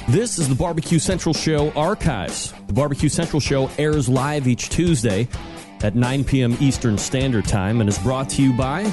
This is the BBQ Central Show Archives. The BBQ Central Show airs live each Tuesday at 9 p.m. Eastern Standard Time and is brought to you by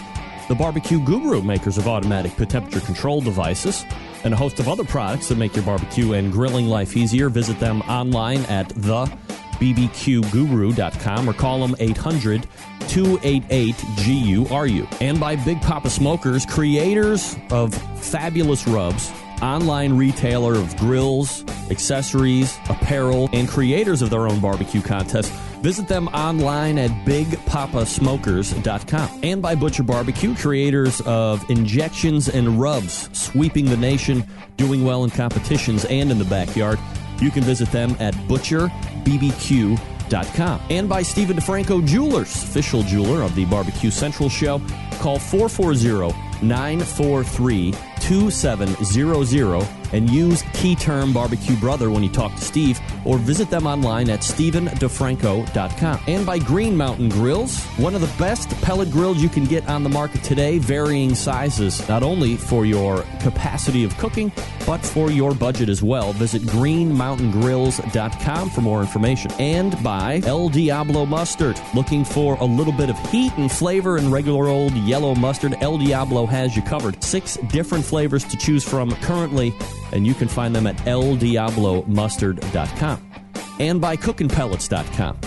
the BBQ Guru, makers of automatic temperature control devices, and a host of other products that make your barbecue and grilling life easier. Visit them online at thebbqguru.com or call them 800-288-GURU. And by Big Papa Smokers, creators of fabulous rubs, online retailer of grills, accessories, apparel, and creators of their own barbecue contests. Visit them online at bigpapasmokers.com. And by Butcher Barbecue, creators of injections and rubs, sweeping the nation, doing well in competitions and in the backyard. You can visit them at butcherbbq.com. And by Stephen DeFranco Jewelers, official jeweler of the Barbecue Central Show. Call 440-943-2700 and use key term Barbecue Brother when you talk to Steve, or visit them online at StephenDeFranco.com. And by Green Mountain Grills, one of the best pellet grills you can get on the market today, varying sizes, not only for your capacity of cooking, but for your budget as well. Visit greenmountaingrills.com for more information. And by El Diablo Mustard. Looking for a little bit of heat and flavor in regular old yellow mustard? El Diablo has you covered. 6 different flavors to choose from currently, and you can find them at eldiablomustard.com. And by cookinpellets.com.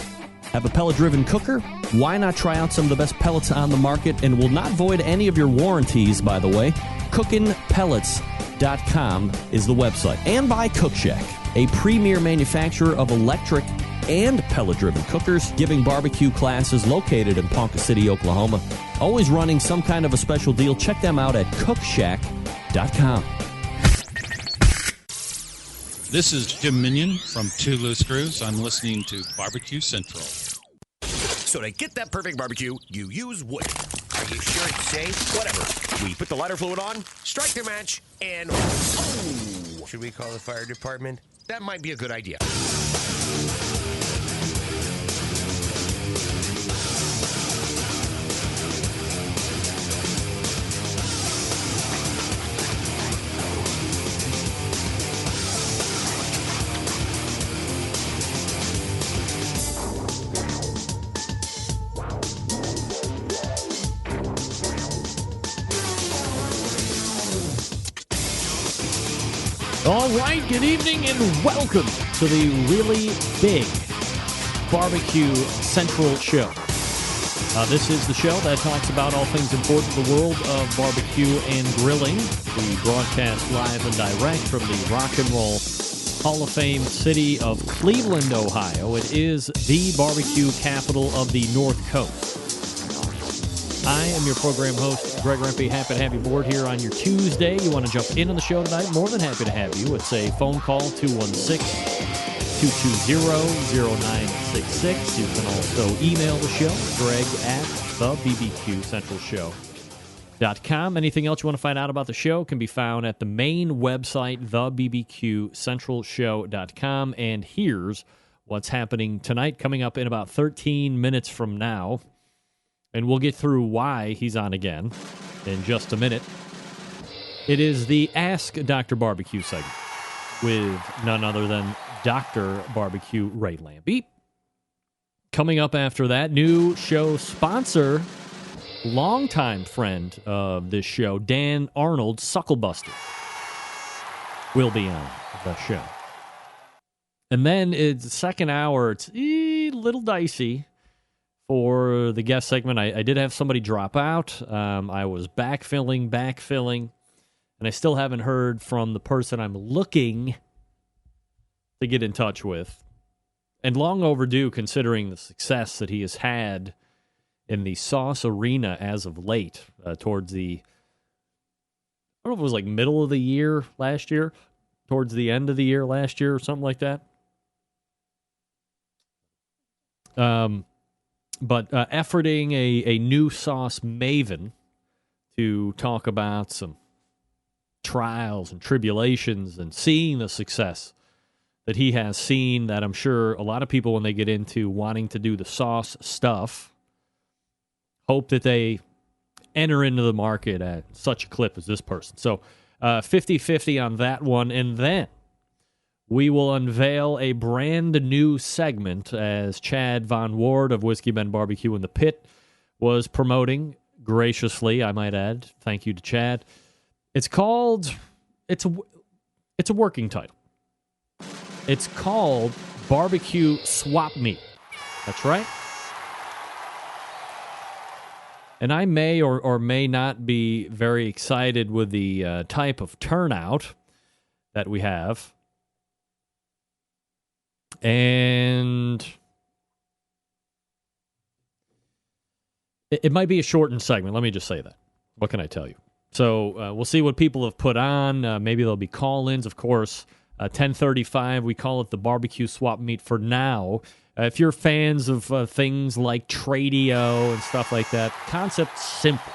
Have a pellet-driven cooker? Why not try out some of the best pellets on the market and will not void any of your warranties, by the way? Cookinpellets.com is the website. And by Cook Shack, a premier manufacturer of electric and pellet-driven cookers, giving barbecue classes located in Ponca City, Oklahoma. Always running some kind of a special deal. Check them out at cookshack.com. This is Jim Minion from Two Loose Screws. I'm listening to Barbecue Central. So to get that perfect barbecue, you use wood. Are you sure it's safe? Whatever. We put the lighter fluid on, strike the match, and oh! Should we call the fire department? That might be a good idea. All right, good evening and welcome to the really big Barbecue Central Show. This is the show that talks about all things important in the world of barbecue and grilling. We broadcast live and direct from the Rock and Roll Hall of Fame city of Cleveland, Ohio. It is the barbecue capital of the North Coast. I am your program host, Greg Lampe. Happy to have you aboard here on your Tuesday. You want to jump in on the show tonight? More than happy to have you. It's a phone call, 216-220-0966. You can also email the show, Greg at thebbqcentralshow.com. Anything else you want to find out about the show can be found at the main website, thebbqcentralshow.com. And here's what's happening tonight, coming up in about 13 minutes from now. And we'll get through why he's on again in just a minute. It is the Ask Dr. Barbecue segment with none other than Dr. Barbecue Ray Lampe. Coming up after that, new show sponsor, longtime friend of this show, Dan Arnold, Suckle Busters, will be on the show. And then it's the second hour, it's a little dicey for the guest segment. I did have somebody drop out. I was backfilling, and I still haven't heard from the person I'm looking to get in touch with. And long overdue, considering the success that he has had in the sauce arena as of late, towards the, I don't know if it was like middle of the year last year, towards the end of the year last year, or something like that. But efforting a new sauce maven to talk about some trials and tribulations and seeing the success that he has seen, that I'm sure a lot of people, when they get into wanting to do the sauce stuff, hope that they enter into the market at such a clip as this person. So 50-50 on that one. And then we will unveil a brand new segment as Chad Von Ward of Whiskey Bend Barbecue in the Pit was promoting graciously, I might add. Thank you to Chad. It's called, it's a working title. It's called BBQ Swap Meet. That's right. And I may or may not be very excited with the type of turnout that we have. And it might be a shortened segment. Let me just say that. What can I tell you? So we'll see what people have put on. Maybe there'll be call-ins, of course. 10:35, we call it the BBQ Swap Meet for now. If you're fans of things like Tradio and stuff like that, concept's simple.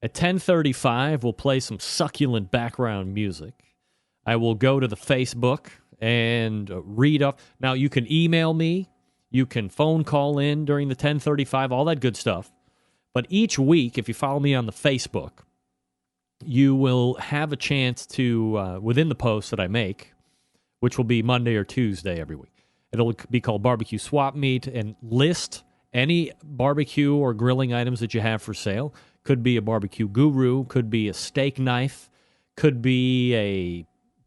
At 10:35, we'll play some succulent background music. I will go to the Facebook and read up. Now, you can email me. You can phone call in during the 10:35, all that good stuff. But each week, if you follow me on the Facebook, you will have a chance to, within the post that I make, which will be Monday or Tuesday every week, it'll be called BBQ Swap Meet, and list any barbecue or grilling items that you have for sale. Could be a barbecue guru, could be a steak knife, could be a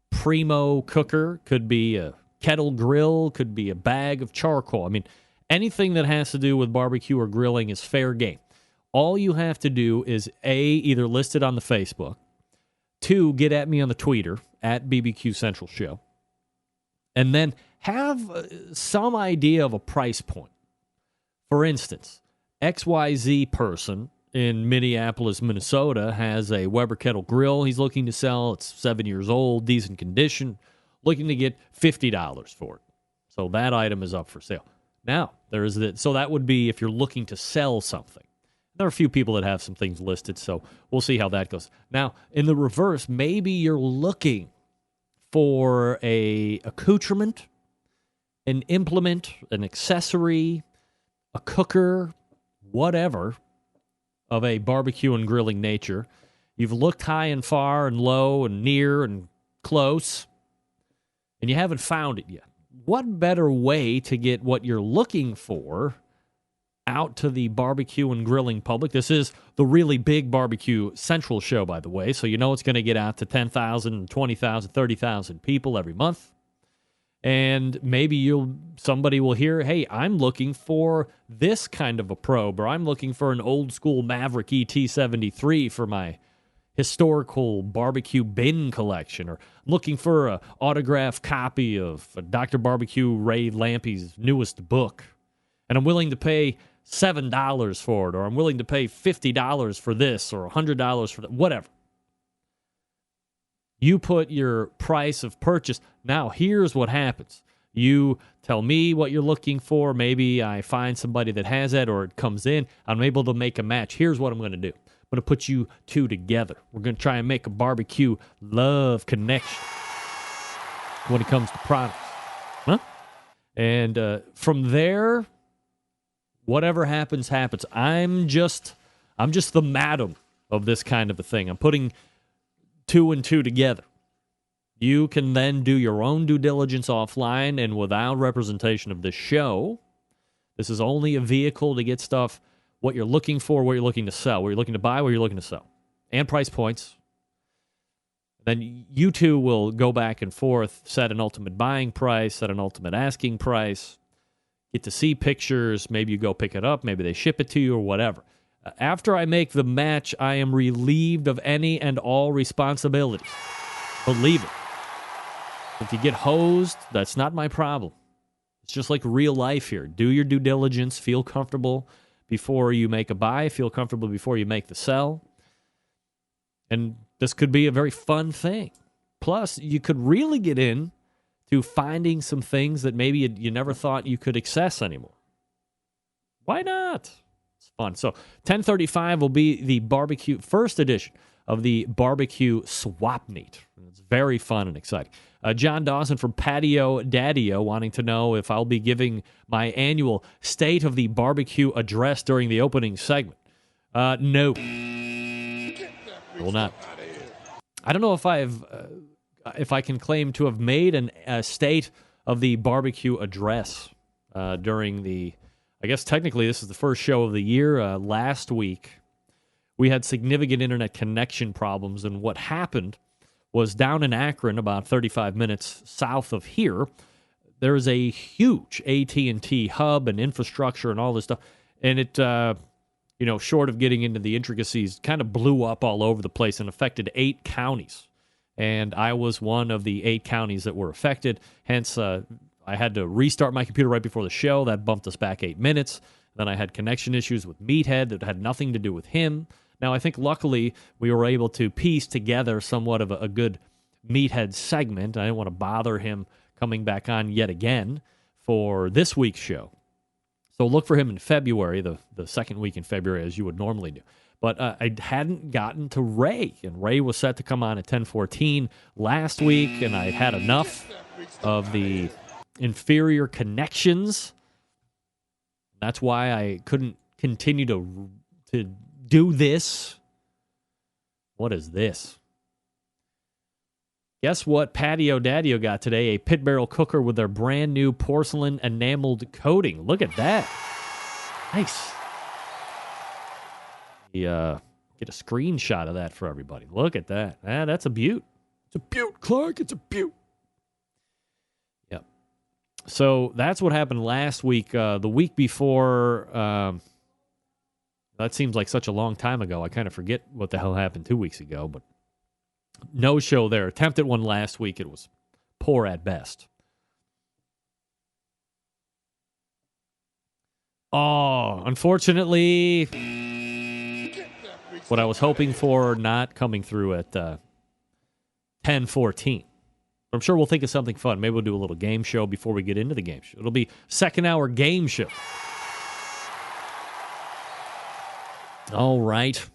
Primo cooker, could be a kettle grill, could be a bag of charcoal. I mean, anything that has to do with barbecue or grilling is fair game. All you have to do is, A, either list it on the Facebook, 2, get at me on the Twitter, at BBQ Central Show, and then have some idea of a price point. For instance, XYZ person in Minneapolis, Minnesota, has a Weber kettle grill he's looking to sell. It's 7 years old, decent condition, looking to get $50 for it. So that item is up for sale. Now, so that would be if you're looking to sell something. There are a few people that have some things listed, so we'll see how that goes. Now, in the reverse, maybe you're looking for a accoutrement, an implement, an accessory, a cooker, whatever, of a barbecue and grilling nature. You've looked high and far and low and near and close, and you haven't found it yet. What better way to get what you're looking for out to the barbecue and grilling public? This is the really big BBQ Central show, by the way, so you know it's going to get out to 10,000, 20,000, 30,000 people every month. And maybe somebody will hear, hey, I'm looking for this kind of a probe, or I'm looking for an old school Maverick ET73 for my historical barbecue bin collection, or looking for an autographed copy of Dr. BBQ Ray Lampe's newest book, and I'm willing to pay $7 for it, or I'm willing to pay $50 for this, or $100 for that, whatever. You put your price of purchase. Now, here's what happens. You tell me what you're looking for. Maybe I find somebody that has that, or it comes in. I'm able to make a match. Here's what I'm going to do. I'm going to put you two together. We're going to try and make a barbecue love connection when it comes to products. Huh? And from there, whatever happens, happens. I'm just the madam of this kind of a thing. I'm putting 2 and 2 together. You can then do your own due diligence offline, and without representation of this show, this is only a vehicle to get stuff, what you're looking for, what you're looking to sell, what you're looking to buy, what you're looking to sell, and price points. Then you two will go back and forth, set an ultimate buying price, set an ultimate asking price, get to see pictures, maybe you go pick it up, maybe they ship it to you or whatever. After I make the match, I am relieved of any and all responsibilities. Believe it. If you get hosed, that's not my problem. It's just like real life here. Do your due diligence, feel comfortable before you make a buy, feel comfortable before you make the sell. And this could be a very fun thing. Plus, you could really get in to finding some things that maybe you never thought you could access anymore. Why not? It's fun. So 10:35 will be the first edition of the BBQ Swap Meet. It's very fun and exciting. John Dawson from Patio Daddio wanting to know if I'll be giving my annual State of the Barbecue address during the opening segment. No. I will not. I don't know if I've if I can claim to have made a state of the barbecue address during the, I guess technically this is the first show of the year. Last week, we had significant internet connection problems, and what happened was down in Akron, about 35 minutes south of here, there is a huge AT&T hub and infrastructure and all this stuff, and it, short of getting into the intricacies, kind of blew up all over the place and affected 8 counties. And I was one of the 8 counties that were affected. Hence, I had to restart my computer right before the show. That bumped us back 8 minutes. Then I had connection issues with Meathead that had nothing to do with him. Now, I think luckily we were able to piece together somewhat of a good Meathead segment. I didn't want to bother him coming back on yet again for this week's show. So look for him in February, the second week in February, as you would normally do. But I hadn't gotten to Ray, and Ray was set to come on at 10:14 last week, and I had enough of the inferior connections. That's why I couldn't continue to do this. What is this? Guess what Patio Daddio got today? A pit barrel cooker with their brand new porcelain enameled coating. Look at that. Nice. Get a screenshot of that for everybody. Look at that. That's a beaut. It's a beaut, Clark. It's a beaut. Yep. So that's what happened last week. The week before, that seems like such a long time ago. I kind of forget what the hell happened 2 weeks ago, but no show there. Attempted one last week. It was poor at best. Oh, unfortunately, what I was hoping for not coming through at 10:14. I'm sure we'll think of something fun. Maybe we'll do a little game show before we get into the game show. It'll be second hour game show. All right.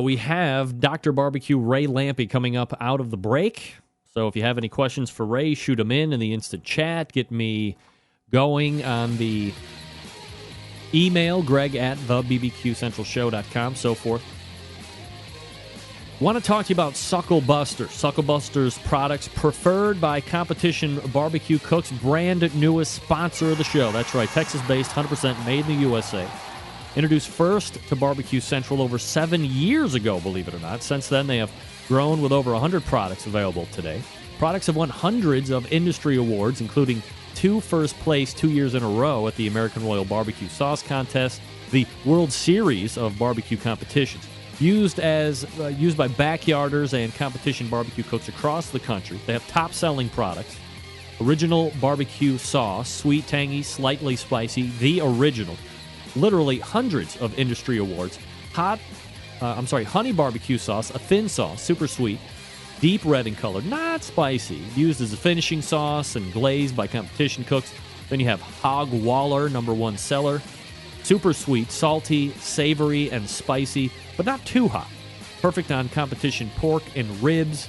We have Dr. BBQ Ray Lampe coming up out of the break. So if you have any questions for Ray, shoot them in the instant chat. Get me going on the email, greg@thebbqcentralshow.com, so forth. Want to talk to you about Suckle Busters. Suckle Busters products preferred by competition barbecue cooks, brand newest sponsor of the show. That's right, Texas-based, 100% made in the USA. Introduced first to Barbecue Central over 7 years ago, believe it or not. Since then, they have grown with over 100 products available today. Products have won hundreds of industry awards, including 2 first place 2 years in a row at the American Royal Barbecue Sauce Contest, the World Series of barbecue competitions. Used by backyarders and competition barbecue cooks across the country. They have top-selling products. Original barbecue sauce, sweet, tangy, slightly spicy, the original. Literally hundreds of industry awards. Honey barbecue sauce, a thin sauce, super sweet, deep red in color, not spicy, used as a finishing sauce and glazed by competition cooks. Then you have Hog Waller, #1 seller, super sweet, salty, savory, and spicy, but not too hot. Perfect on competition pork and ribs.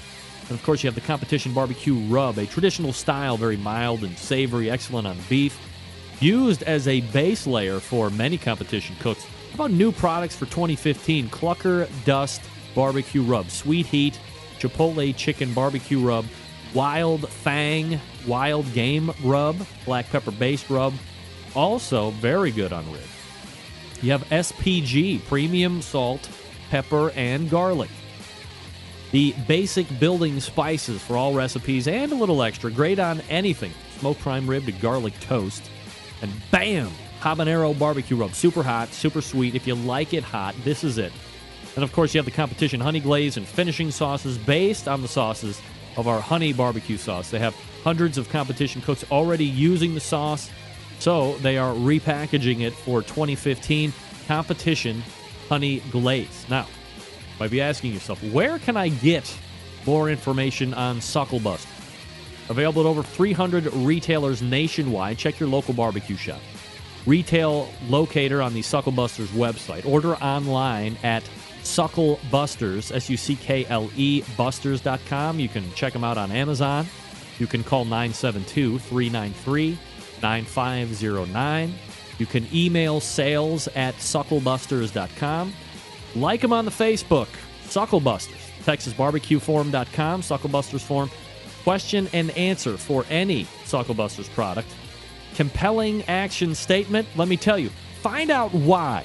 And of course you have the competition barbecue rub, a traditional style, very mild and savory, excellent on beef. Used as a base layer for many competition cooks. How about new products for 2015? Clucker Dust Barbecue Rub, Sweet Heat, Chipotle Chicken Barbecue Rub, Wild Fang Wild Game Rub, Black Pepper Based Rub. Also very good on rib. You have SPG, Premium Salt, Pepper, and Garlic. The basic building spices for all recipes and a little extra. Great on anything. Smoked prime rib to garlic toast. And bam, habanero barbecue rub. Super hot, super sweet. If you like it hot, this is it. And of course, you have the competition honey glaze and finishing sauces based on the sauces of our honey barbecue sauce. They have hundreds of competition cooks already using the sauce, so they are repackaging it for 2015 competition honey glaze. Now, you might be asking yourself, where can I get more information on Suckle Busters? Available at over 300 retailers nationwide. Check your local barbecue shop. Retail locator on the Suckle Busters website. Order online at Suckle Busters, Suckle Busters.com. You can check them out on Amazon. You can call 972-393-9509. You can email sales@sucklebusters.com. Like them on the Facebook, Suckle Busters. TexasBarbecueForum.com, Suckle Busters Forum. Question and answer for any Suckle Busters product. Compelling action statement. Let me tell you, find out why.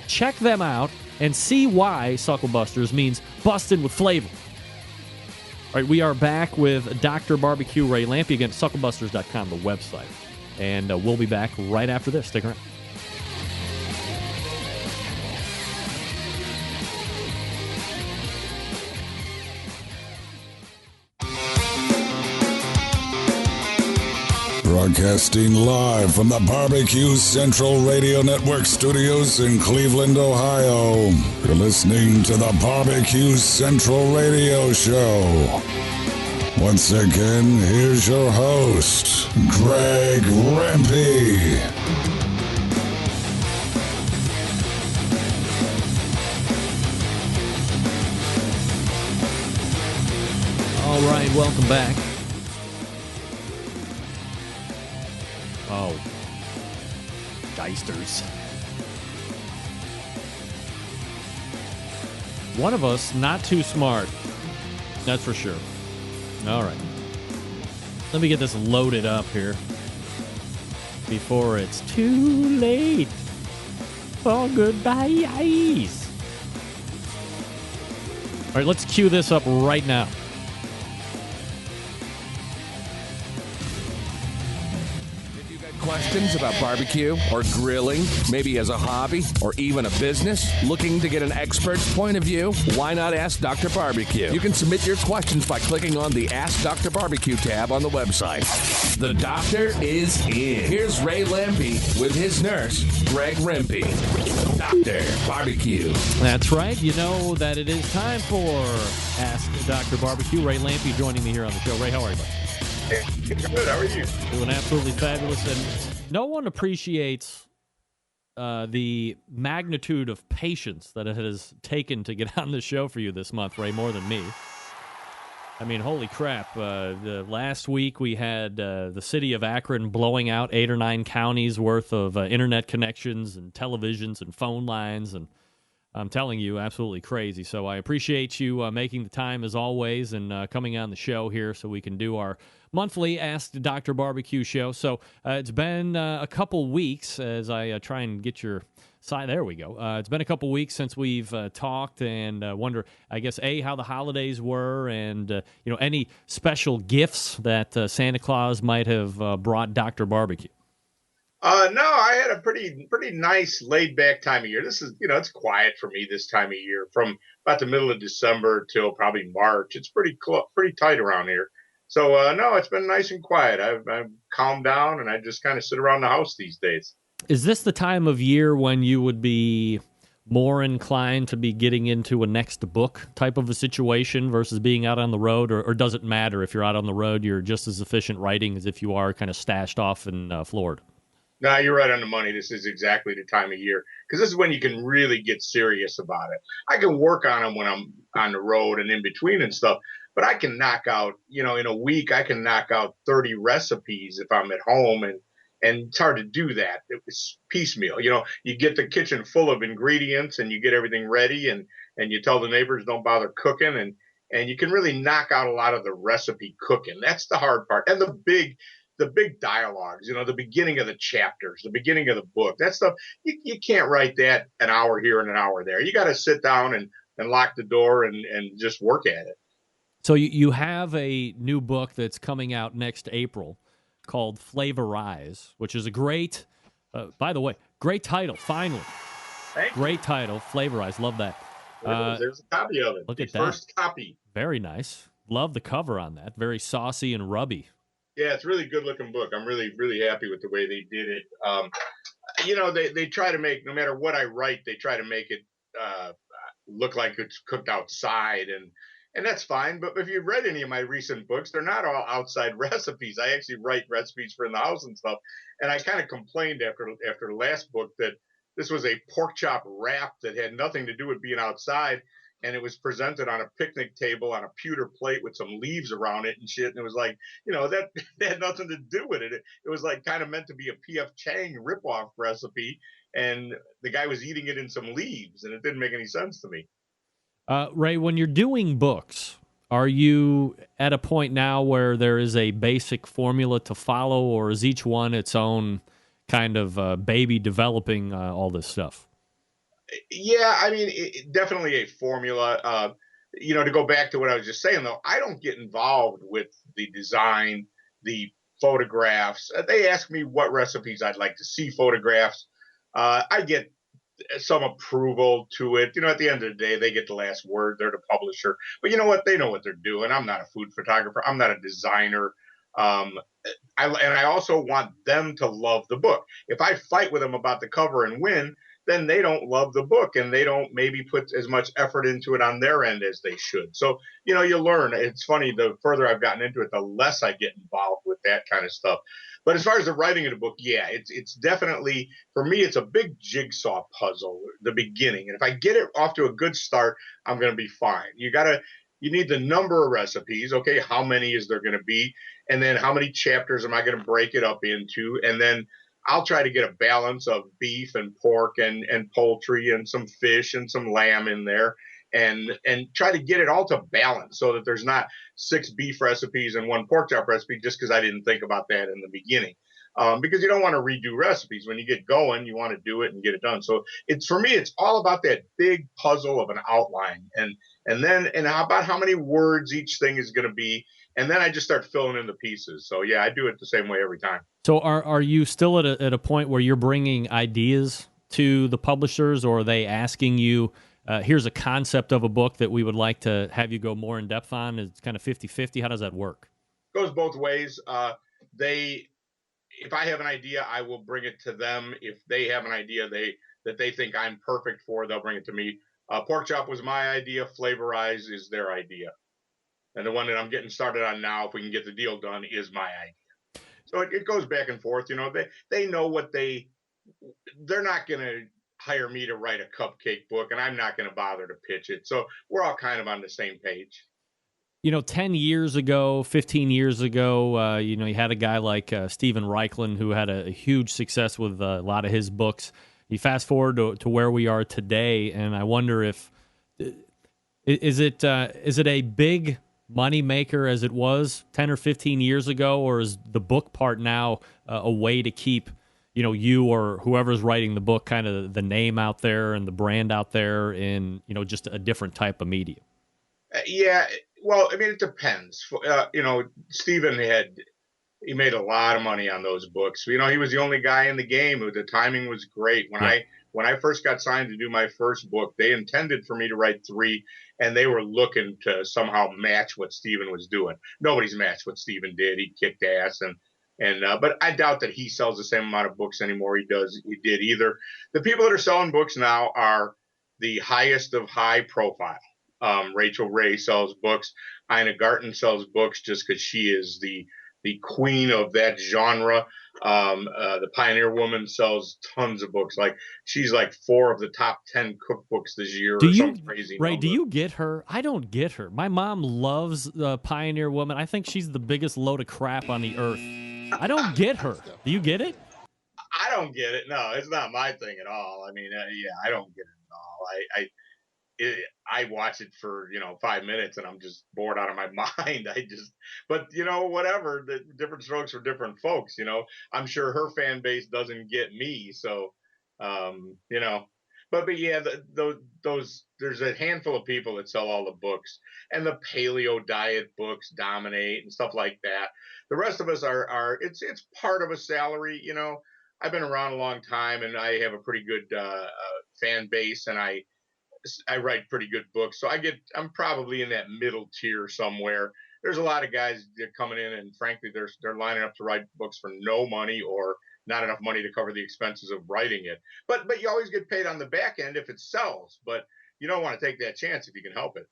Check them out and see why Suckle Busters means busted with flavor. All right, we are back with Dr. BBQ Ray Lampe. Again, SuckleBusters.com, the website. And we'll be back right after this. Stick around. Broadcasting live from the BBQ Central Radio Network studios in Cleveland, Ohio. You're listening to the BBQ Central Radio Show. Once again, here's your host, Greg Lampe. All right, welcome back. Oh, Geisters. One of us not too smart. That's for sure. All right. Let me get this loaded up here before it's too late for goodbyes. All right, let's cue this up right now. Questions about barbecue or grilling, maybe as a hobby or even a business? Looking to get an expert's point of view? Why not ask Dr. Barbecue? You can submit your questions by clicking on the Ask Dr. Barbecue tab on the website. The doctor is in. Here's Ray Lampe with his nurse, Greg Rimpe. Dr. Barbecue. That's right. You know that it is time for Ask Dr. Barbecue. Ray Lampe joining me here on the show. Ray, how are you, buddy? Good. How are you? Doing absolutely fabulous. And no one appreciates the magnitude of patience that it has taken to get on the show for you this month, Ray, more than me. I mean, holy crap. The last week we had the city of Akron blowing out 8 or 9 counties worth of internet connections and televisions and phone lines, and I'm telling you, absolutely crazy. So I appreciate you making the time, as always, and coming on the show here so we can do our monthly Ask Dr. Barbecue show. So it's been a couple weeks as I try and get your side. There we go. It's been a couple weeks since we've talked, and wonder, I guess, how the holidays were, and any special gifts that Santa Claus might have brought Dr. Barbecue. No, I had a pretty nice laid back time of year. This is, it's quiet for me this time of year from about the middle of December till probably March. It's pretty tight around here. So, no, it's been nice and quiet. I've calmed down, and I just kind of sit around the house these days. Is this the time of year when you would be more inclined to be getting into a next book type of a situation versus being out on the road, or does it matter if you're out on the road, you're just as efficient writing as if you are kind of stashed off in Florida? No, you're right on the money. This is exactly the time of year, because this is when you can really get serious about it. I can work on them when I'm on the road and in between and stuff, but I can knock out, in a week, I can knock out 30 recipes if I'm at home, and it's hard to do that. It was piecemeal. You get the kitchen full of ingredients and you get everything ready, and you tell the neighbors don't bother cooking, and you can really knock out a lot of the recipe cooking. That's the hard part. And the big dialogues, the beginning of the chapters, the beginning of the book, that stuff, you can't write that an hour here and an hour there. You got to sit down and lock the door and just work at it. So you have a new book that's coming out next April called Flavorize, which is a great, by the way, great title, finally. Thank you. Great title, Flavorize. Love that. There's a copy of it. Look at the that. First copy. Very nice. Love the cover on that. Very saucy and rubby. Yeah, it's a really good looking book. I'm really, really happy with the way they did it. They try to make, no matter what I write, they try to make it look like it's cooked outside, and that's fine. But if you've read any of my recent books, they're not all outside recipes. I actually write recipes for in the house and stuff. And I kind of complained after the last book that this was a pork chop wrap that had nothing to do with being outside. And it was presented on a picnic table on a pewter plate with some leaves around it and shit. And it was like, that had nothing to do with it. It was like kind of meant to be a P.F. Chang ripoff recipe. And the guy was eating it in some leaves, and it didn't make any sense to me. Ray, when you're doing books, are you at a point now where there is a basic formula to follow, or is each one its own kind of baby developing all this stuff? Yeah, I mean, definitely a formula. To go back to what I was just saying, though, I don't get involved with the design, the photographs. They ask me what recipes I'd like to see photographs. I get some approval to it. At the end of the day, they get the last word. They're the publisher. But you know what? They know what they're doing. I'm not a food photographer. I'm not a designer. I also want them to love the book. If I fight with them about the cover and win, then they don't love the book and they don't maybe put as much effort into it on their end as they should. So, you learn. It's funny, the further I've gotten into it, the less I get involved with that kind of stuff. But as far as the writing of the book, yeah, it's definitely, for me, it's a big jigsaw puzzle, the beginning. And if I get it off to a good start, I'm going to be fine. You need the number of recipes. Okay, how many is there going to be? And then how many chapters am I going to break it up into? And then I'll try to get a balance of beef and pork and poultry and some fish and some lamb in there and try to get it all to balance so that there's not 6 beef recipes and 1 pork chop recipe just because I didn't think about that in the beginning. Because you don't want to redo recipes. When you get going, you want to do it and get it done. So for me, it's all about that big puzzle of an outline and about how many words each thing is going to be. And then I just start filling in the pieces. So yeah, I do it the same way every time. So are you still at a point where you're bringing ideas to the publishers, or are they asking you, here's a concept of a book that we would like to have you go more in depth on? It's kind of 50-50. How does that work? Goes both ways. If I have an idea, I will bring it to them. If they have an idea that they think I'm perfect for, they'll bring it to me. Pork chop was my idea. Flavorize is their idea. And the one that I'm getting started on now, if we can get the deal done, is my idea. So it goes back and forth. They know what they're not going to hire me to write a cupcake book, and I'm not going to bother to pitch it. So we're all kind of on the same page. 10 years ago, 15 years ago, you had a guy like Stephen Reichlin who had a huge success with a lot of his books. You fast forward to where we are today, and I wonder if is it a big money maker as it was 10 or 15 years ago, or is the book part now a way to keep you or whoever's writing the book, kind of the name out there and the brand out there in just a different type of media? Yeah, well, I mean, it depends. Stephen he made a lot of money on those books. He was the only guy in the game. The timing was great. When I first got signed to do my first book, they intended for me to write 3, and they were looking to somehow match what Stephen was doing. Nobody's matched what Stephen did. He kicked ass, but I doubt that he sells the same amount of books anymore he did either. The people that are selling books now are the highest of high profile. Rachel Ray sells books. Ina Garten sells books just because she is the queen of that genre. The Pioneer Woman sells tons of books. Like she's like 4 of the top 10 cookbooks this year. Some crazy Ray, number. do you get her? I don't get her. My mom loves the Pioneer Woman. I think she's the biggest load of crap on the earth. I don't get her. Do you get it? I don't get it. No, it's not my thing at all. I mean, I don't get it at all. I watch it for 5 minutes and I'm just bored out of my mind. But whatever. The different strokes for different folks. I'm sure her fan base doesn't get me. So, But yeah, those there's a handful of people that sell all the books, and the paleo diet books dominate and stuff like that. The rest of us are it's part of a salary. I've been around a long time and I have a pretty good fan base, and I write pretty good books. So I'm probably in that middle tier somewhere. There's a lot of guys that are coming in, and frankly, they're lining up to write books for no money or not enough money to cover the expenses of writing it. But you always get paid on the back end if it sells. But you don't want to take that chance if you can help it.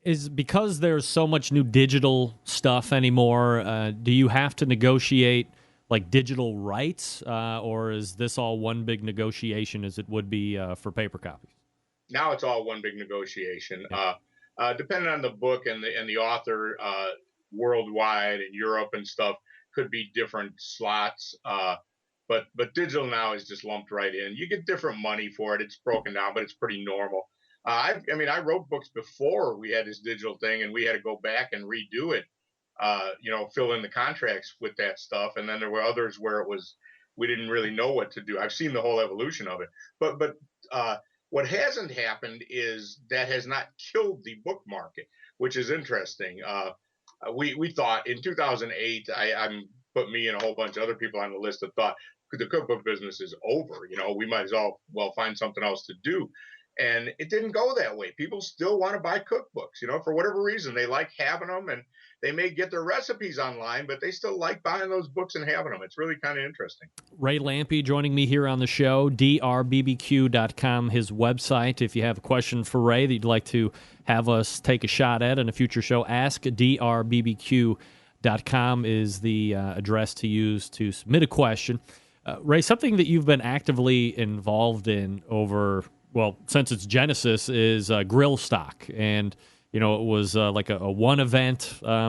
Is because there's so much new digital stuff anymore, do you have to negotiate like digital rights, or is this all one big negotiation as it would be for paper copies? Now it's all one big negotiation. Depending on the book and the author, worldwide and Europe and stuff could be different slots. But digital now is just lumped right in. You get different money for it. It's broken down, but it's pretty normal. I wrote books before we had this digital thing, and we had to go back and redo it. Fill in the contracts with that stuff, and then there were others where it was we didn't really know what to do. I've seen the whole evolution of it, but what hasn't happened is that has not killed the book market, which is interesting. We thought in 2008, I'm put me and a whole bunch of other people on the list that thought the cookbook business is over. We might as well find something else to do. And it didn't go that way. People still want to buy cookbooks, for whatever reason. They like having them, and they may get their recipes online, but they still like buying those books and having them. It's really kind of interesting. Ray Lampe joining me here on the show, drbbq.com, his website. If you have a question for Ray that you'd like to have us take a shot at in a future show, ask drbbq.com is the address to use to submit a question. Ray, something that you've been actively involved in since its genesis is grill stock. And, it was like a one event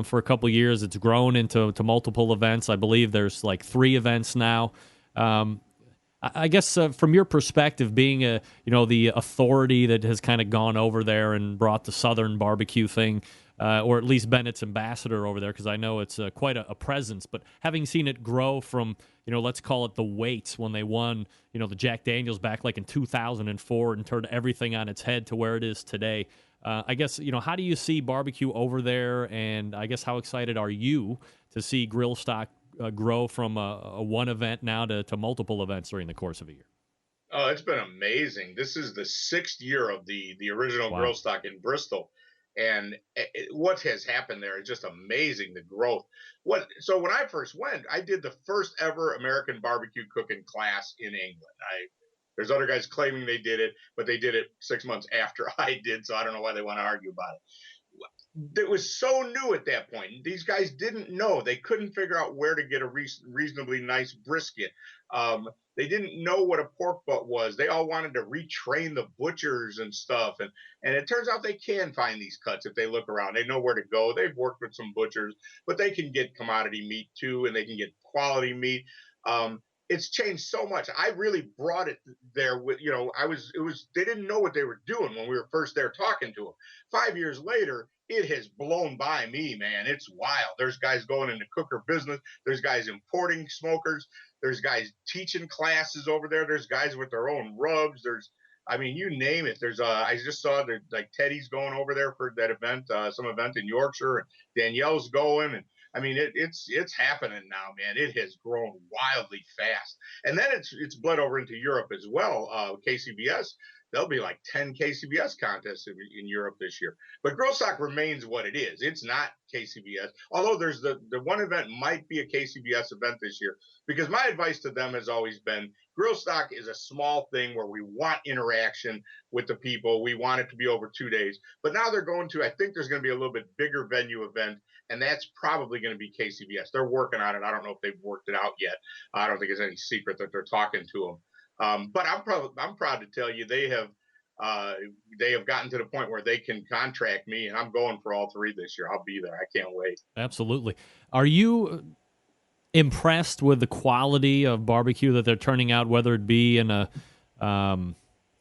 for a couple of years. It's grown into multiple events. I believe there's like 3 events now. I guess from your perspective, being the authority that has kind of gone over there and brought the Southern barbecue thing, or at least been its ambassador over there, because I know it's quite a presence. But having seen it grow from, let's call it the Waits when they won, the Jack Daniels back like in 2004 and turned everything on its head to where it is today. I guess, how do you see barbecue over there? And I guess how excited are you to see grill stock grow from a one event now to multiple events during the course of a year? Oh, it's been amazing. This is the 6th year of the original grill stock in Bristol. And what has happened there is just amazing, the growth. So when I first went, I did the first ever American barbecue cooking class in England. There's other guys claiming they did it, but they did it 6 months after I did, so I don't know why they want to argue about it. It was so new at that point. These guys didn't know. They couldn't figure out where to get a reasonably nice brisket. They didn't know what a pork butt was. They all wanted to retrain the butchers and stuff. And it turns out they can find these cuts if they look around. They know where to go. They've worked with some butchers, but they can get commodity meat too, and they can get quality meat. It's changed so much. I really brought it there with, they didn't know what they were doing when we were first there talking to them. 5 years later, it has blown by me, man. It's wild. There's guys going into cooker business. There's guys importing smokers. There's guys teaching classes over there. There's guys with their own rubs. You name it. I just saw like Teddy's going over there for that event, some event in Yorkshire, and Danielle's going. And it's happening now, man. It has grown wildly fast. And then it's bled over into Europe as well. KCBS, there'll be like 10 KCBS contests in Europe this year. But grill stock remains what it is. It's not KCBS, although there's the one event might be a KCBS event this year, because my advice to them has always been grill stock is a small thing where we want interaction with the people. We want it to be over 2 days. But now they're going to, I think there's going to be a little bit bigger venue event, and that's probably going to be KCBS. They're working on it. I don't know if they've worked it out yet. I don't think it's any secret that they're talking to them. But I'm proud to tell you they have gotten to the point where they can contract me, and I'm going for all 3 this year. I'll be there. I can't wait. Absolutely. Are you impressed with the quality of barbecue that they're turning out, whether it be in a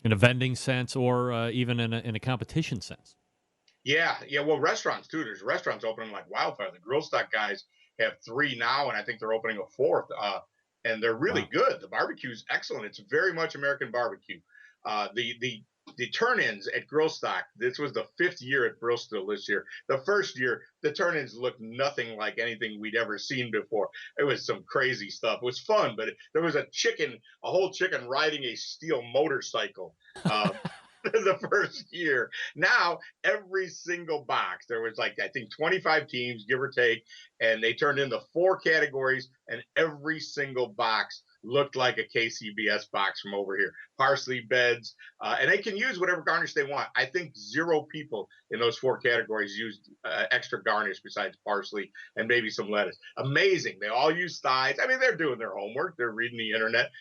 vending sense or even in a competition sense? Yeah. Well, restaurants too. There's restaurants opening like wildfire. The grill stock guys have 3 now, and I think they're opening a 4th. And they're really good. The barbecue's excellent. It's very much American barbecue. The turn-ins at grill stock, this was the 5th year at Bristol this year. The first year, the turn-ins looked nothing like anything we'd ever seen before. It was some crazy stuff. It was fun, but there was a whole chicken riding a steel motorcycle. The first year. Now, every single box, there was like, I think 25 teams, give or take, and they turned into 4 categories, and every single box looked like a KCBS box from over here. Parsley beds, and they can use whatever garnish they want. I think 0 people in those 4 categories used extra garnish besides parsley and maybe some lettuce. Amazing. They all use thighs. They're doing their homework. They're reading the internet.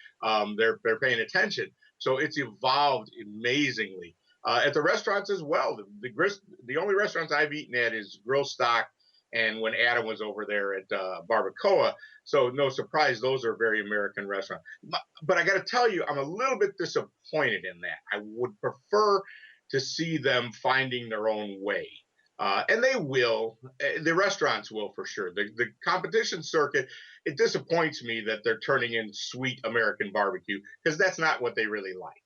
They're paying attention. So it's evolved amazingly. At the restaurants as well. The only restaurants I've eaten at is Grill Stock, and when Adam was over there at Barbacoa. So no surprise, those are very American restaurants. But I got to tell you, I'm a little bit disappointed in that. I would prefer to see them finding their own way. And they will. The restaurants will for sure. The competition circuit, it disappoints me that they're turning in sweet American barbecue because that's not what they really like.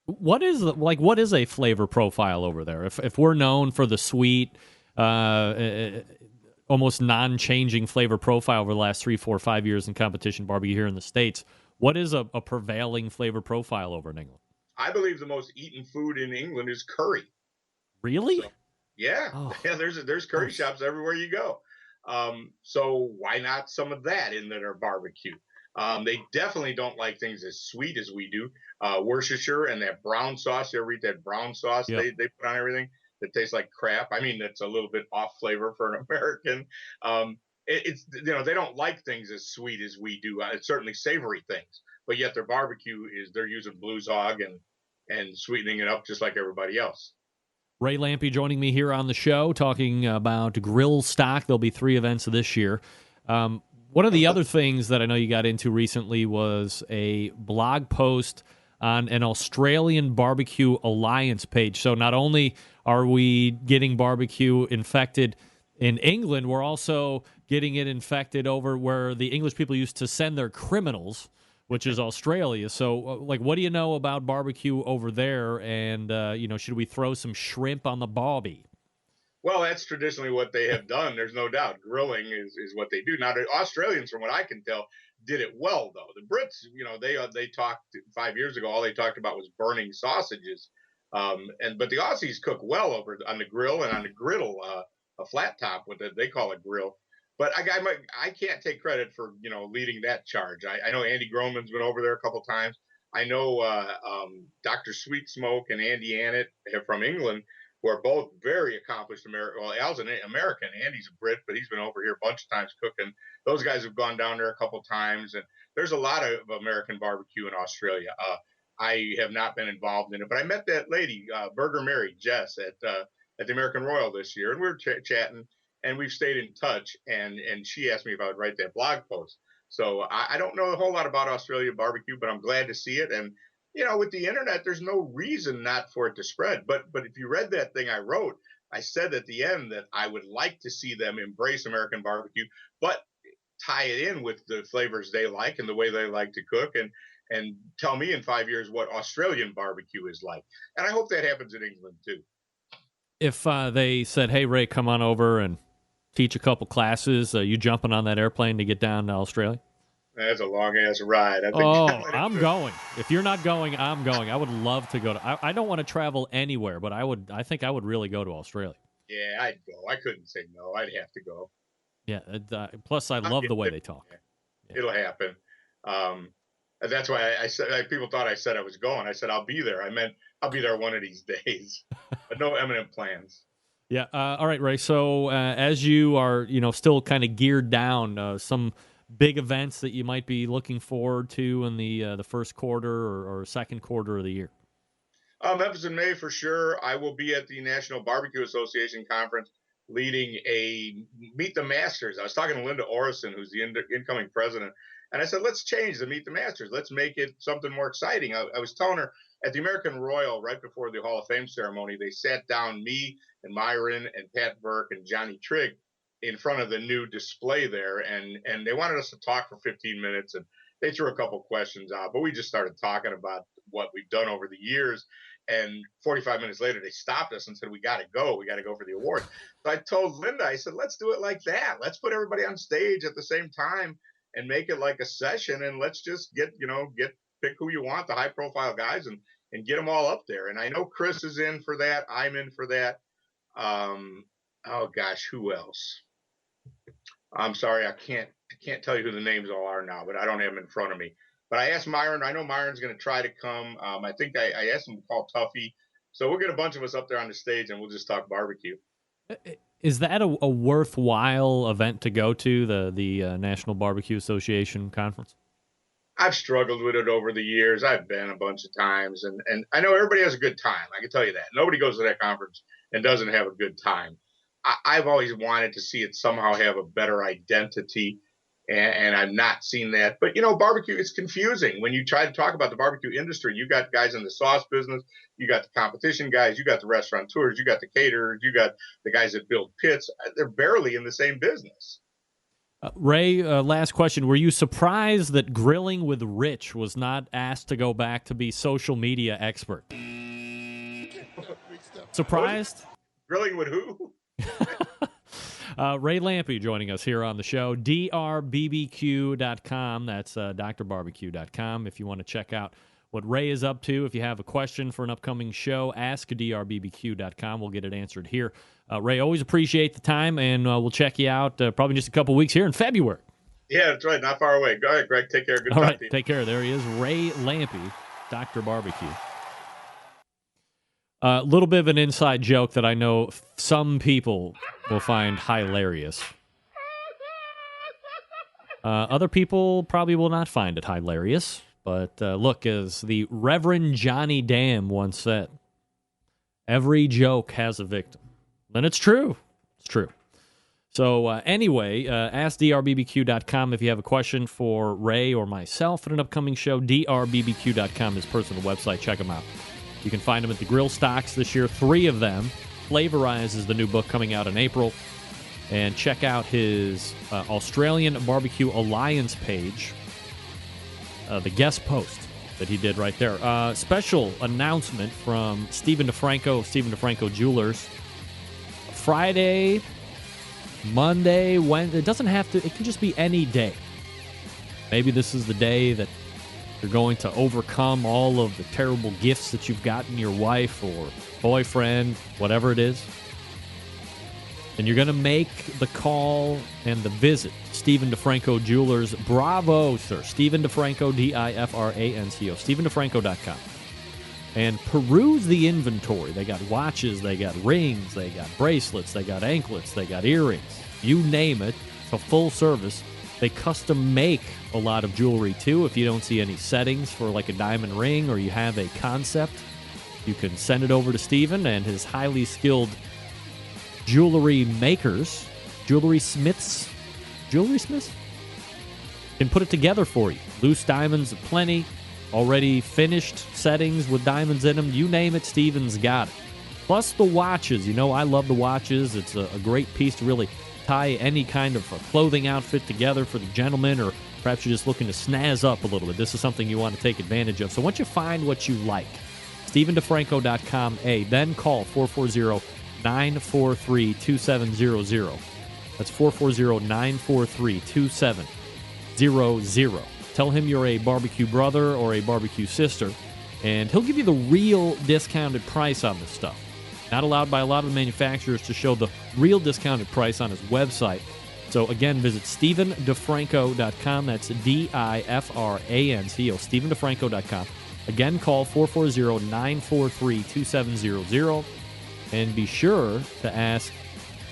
What is a flavor profile over there? If we're known for the sweet, almost non-changing flavor profile over the last 3, 4, 5 years in competition barbecue here in the States, what is a prevailing flavor profile over in England? I believe the most eaten food in England is curry. Really? So, yeah, there's curry shops everywhere you go. So why not some of that in their barbecue? They definitely don't like things as sweet as we do. Worcestershire and that brown sauce. You ever eat that brown sauce they put on everything that tastes like crap? I mean, that's a little bit off flavor for an American. It's they don't like things as sweet as we do. It's certainly savory things, but yet their barbecue they're using Blues Hog and sweetening it up just like everybody else. Ray Lampe joining me here on the show, talking about grill stock. There'll be 3 events this year. One of the other things that I know you got into recently was a blog post on an Australian Barbecue Alliance page. So not only are we getting barbecue infected in England, we're also getting it infected over where the English people used to send their criminals, which is Australia. So, what do you know about barbecue over there? And, should we throw some shrimp on the barbie? Well, that's traditionally what they have done. There's no doubt. Grilling is what they do. Now, the Australians, from what I can tell, did it well, though. The Brits, they talked 5 years ago, all they talked about was burning sausages. But the Aussies cook well over on the grill and on the griddle, a flat top with they call it grill. But I can't take credit for, leading that charge. I know Andy Groman's been over there a couple times. I know Dr. Sweet Smoke and Andy Annett from England, who are both very accomplished American. Well, Al's an American. Andy's a Brit, but he's been over here a bunch of times cooking. Those guys have gone down there a couple times. And there's a lot of American barbecue in Australia. I have not been involved in it, but I met that lady, Burger Mary Jess, at the American Royal this year. And we were chatting. And we've stayed in touch, and she asked me if I would write that blog post. So I don't know a whole lot about Australian barbecue, but I'm glad to see it. And, with the internet, there's no reason not for it to spread. But if you read that thing I wrote, I said at the end that I would like to see them embrace American barbecue, but tie it in with the flavors they like and the way they like to cook, and tell me in 5 years what Australian barbecue is like. And I hope that happens in England, too. If they said, hey, Ray, come on over and teach a couple classes, you jumping on that airplane to get down to Australia? That's a long-ass ride. I'm going. If you're not going, I'm going. I would love to go to. I don't want to travel anywhere, but I think I would really go to Australia. Yeah, I'd go. I couldn't say no. I'd have to go. Yeah. Plus, I love the way they talk. Yeah. It'll happen. That's why I said people thought I said I was going. I said I'll be there. I meant I'll be there one of these days, but no imminent plans. Yeah. All right, Ray. So as you are, still kind of geared down, some big events that you might be looking forward to in the first quarter or second quarter of the year. Memphis in May for sure. I will be at the National Barbecue Association conference leading a Meet the Masters. I was talking to Linda Orison, who's the incoming president, and I said, let's change the Meet the Masters. Let's make it something more exciting. I was telling her at the American Royal, right before the Hall of Fame ceremony, they sat down me and Myron and Pat Burke and Johnny Trigg in front of the new display there. And they wanted us to talk for 15 minutes, and they threw a couple questions out, but we just started talking about what we've done over the years. And 45 minutes later, they stopped us and said, we got to go. We got to go for the award. So I told Linda, I said, let's do it like that. Let's put everybody on stage at the same time and make it like a session. And let's just pick who you want, the high profile guys, and get them all up there. And I know Chris is in for that. I'm in for that. Oh gosh, who else? I'm sorry. I can't tell you who the names all are now, but I don't have them in front of me. But I asked Myron. I know Myron's going to try to come. I think I asked him to call Tuffy. So we'll get a bunch of us up there on the stage, and we'll just talk barbecue. Is that a worthwhile event to go to, the National Barbecue Association conference? I've struggled with it over the years. I've been a bunch of times, and I know everybody has a good time. I can tell you that. Nobody goes to that conference and doesn't have a good time. I've always wanted to see it somehow have a better identity And I've not seen that. But, barbecue is confusing. When you try to talk about the barbecue industry, you got guys in the sauce business, you got the competition guys, you got the restaurateurs, you got the caterers, you got the guys that build pits. They're barely in the same business. Ray, last question. Were you surprised that Grilling with Rich was not asked to go back to be social media expert? Surprised? Grilling with who? Ray Lampe joining us here on the show. drbbq.com. That's drbarbq.com. If you want to check out what Ray is up to, if you have a question for an upcoming show, ask drbbq.com. We'll get it answered here. Ray, always appreciate the time, and we'll check you out probably just a couple weeks here in February. Yeah, that's right. Not far away. Go ahead, Greg. Take care. Good All talk right, to you. take care. There he is, Ray Lampe, Dr. Barbecue. A little bit of an inside joke that I know some people will find hilarious. Other people probably will not find it hilarious. But look, as the Reverend Johnny Dam once said, every joke has a victim. And it's true. It's true. So anyway, ask drbbq.com if you have a question for Ray or myself at an upcoming show. drbbq.com is personal website. Check them out. You can find them at the Grill Stocks this year, 3 of them. Flavorize is the new book coming out in April. And check out his Australian Barbecue Alliance page, the guest post that he did right there. Special announcement from Stephen DeFranco of Stephen DeFranco Jewelers. Friday, Monday, Wednesday. It doesn't have to, it can just be any day. Maybe this is the day that you're going to overcome all of the terrible gifts that you've gotten your wife or boyfriend, whatever it is. And you're going to make the call and the visit. Stephen DeFranco Jewelers. Bravo, sir. Stephen DeFranco, DIFRANCO. StephenDeFranco.com. And peruse the inventory. They got watches, they got rings, they got bracelets, they got anklets, they got earrings. You name it. It's a full service. They custom make a lot of jewelry, too. If you don't see any settings for like a diamond ring or you have a concept, you can send it over to Stephen and his highly skilled jewelry makers, jewelry smiths, can put it together for you. Loose diamonds aplenty, already finished settings with diamonds in them. You name it, Stephen's got it. Plus the watches. You know I love the watches. It's a great piece to really tie any kind of clothing outfit together for the gentleman, or perhaps you're just looking to snazz up a little bit. This is something you want to take advantage of. So once you find what you like, StephenDeFranco.com, then call 440-943-2700. That's 440-943-2700. Tell him you're a barbecue brother or a barbecue sister, and he'll give you the real discounted price on this stuff. Not allowed by a lot of manufacturers to show the real discounted price on his website. So again, visit StephenDeFranco.com. That's DIFRANCO, StephenDeFranco.com. Again, call 440-943-2700. And be sure to ask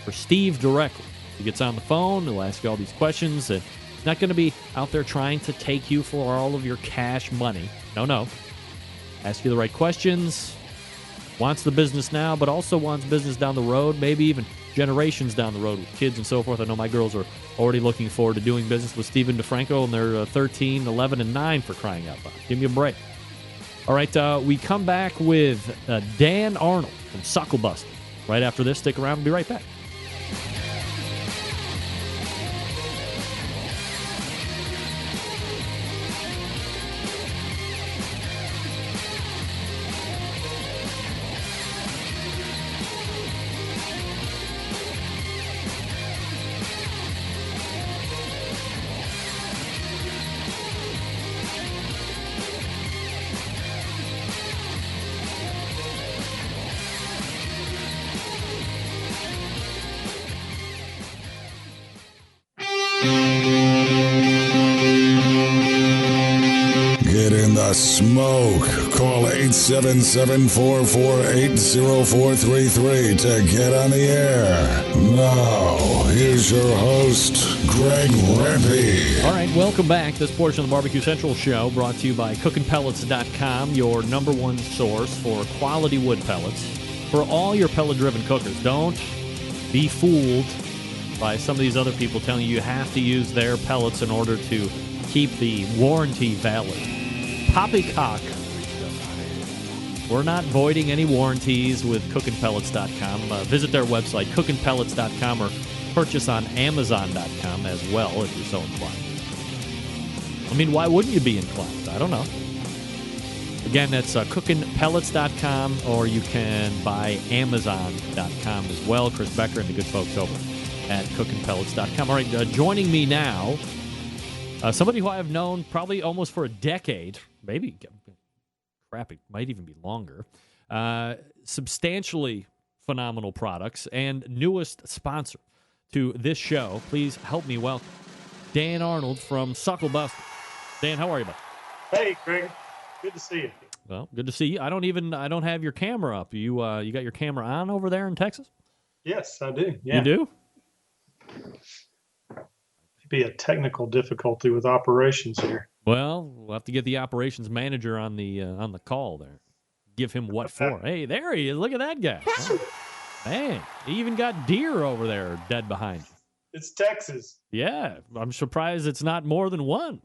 for Steve directly. He gets on the phone, he'll ask you all these questions, and he's not going to be out there trying to take you for all of your cash money. No. Ask you the right questions. Wants the business now, but also wants business down the road, maybe even generations down the road with kids and so forth. I know my girls are already looking forward to doing business with Stephen DeFranco, and they're 13, 11, and 9 for crying out loud. Give me a break. All right, we come back with Dan Arnold from Suckle Busters. Right after this, stick around. We'll be right back. Get in the smoke. Call 877-448-0433 to get on the air. Now, here's your host, Greg Lampe. All right, welcome back. This portion of the Barbecue Central Show brought to you by CookinPellets.com, your number one source for quality wood pellets for all your pellet-driven cookers. Don't be fooled by some of these other people telling you have to use their pellets in order to keep the warranty valid. Poppycock. We're not voiding any warranties with cookingpellets.com. Visit their website, cookingpellets.com, or purchase on Amazon.com as well if you're so inclined. I mean, why wouldn't you be inclined? I don't know. Again, that's cookingpellets.com, or you can buy Amazon.com as well. Chris Becker and the good folks over at cookingpellets.com. All right, joining me now, somebody who I have known probably almost for a decade, maybe, crap, it might even be longer. Substantially phenomenal products and newest sponsor to this show. Please help me welcome Dan Arnold from Suckle Busters. Dan, how are you, bud? Hey, Greg. Good to see you. Well, good to see you. I don't have your camera up. You got your camera on over there in Texas? Yes, I do. Yeah. You do? Be a technical difficulty with operations here. Well, we'll have to get the operations manager on the call there. Give him what for. Hey, there he is. Look at that guy. Oh, man, he even got deer over there dead behind you. It's Texas. Yeah, I'm surprised it's not more than one.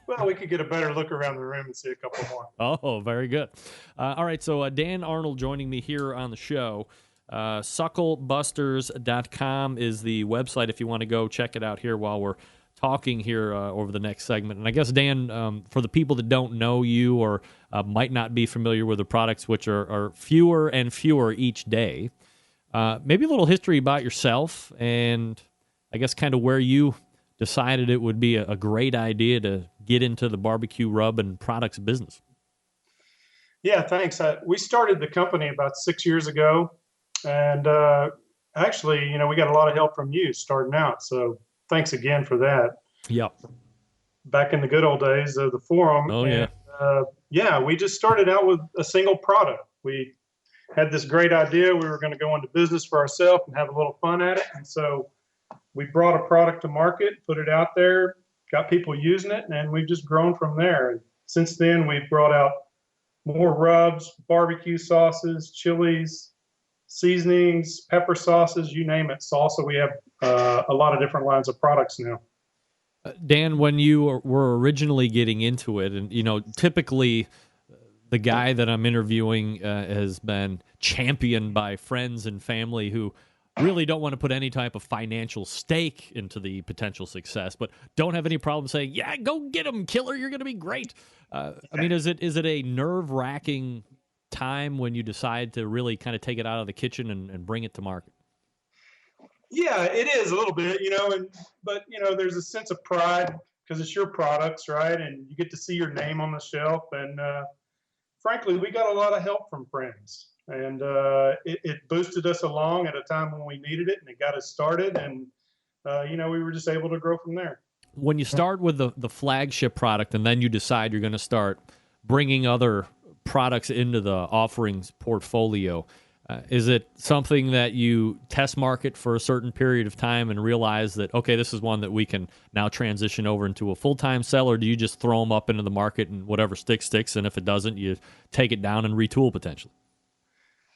Well, we could get a better look around the room and see a couple more. Oh, very good. All right, so Dan Arnold joining me here on the show. Sucklebusters.com is the website if you want to go check it out here while we're talking here over the next segment. And I guess, Dan, for the people that don't know you or might not be familiar with the products, which are fewer and fewer each day, maybe a little history about yourself and I guess kind of where you decided it would be a great idea to get into the barbecue rub and products business. Yeah, thanks. We started the company about 6 years ago. And actually, we got a lot of help from you starting out. So thanks again for that. Yep. Back in the good old days of the forum. Oh, yeah. And, we just started out with a single product. We had this great idea. We were going to go into business for ourselves and have a little fun at it. And so we brought a product to market, put it out there, got people using it, and we've just grown from there. And since then, we've brought out more rubs, barbecue sauces, chilies, seasonings, pepper sauces, you name it, salsa. We have a lot of different lines of products now. Dan, when you were originally getting into it, and typically the guy that I'm interviewing has been championed by friends and family who really don't want to put any type of financial stake into the potential success, but don't have any problem saying, "Yeah, go get him, killer. You're going to be great." I mean, is it a nerve-wracking time when you decide to really kind of take it out of the kitchen and bring it to market? Yeah, it is a little bit, but there's a sense of pride because it's your products, right? And you get to see your name on the shelf. And frankly, we got a lot of help from friends, and it boosted us along at a time when we needed it, and it got us started. And we were just able to grow from there. When you start with the flagship product, and then you decide you're going to start bringing other products into the offerings portfolio, is it something that you test market for a certain period of time and realize that, okay, this is one that we can now transition over into a full-time sell, or do you just throw them up into the market and whatever sticks, and if it doesn't, you take it down and retool potentially?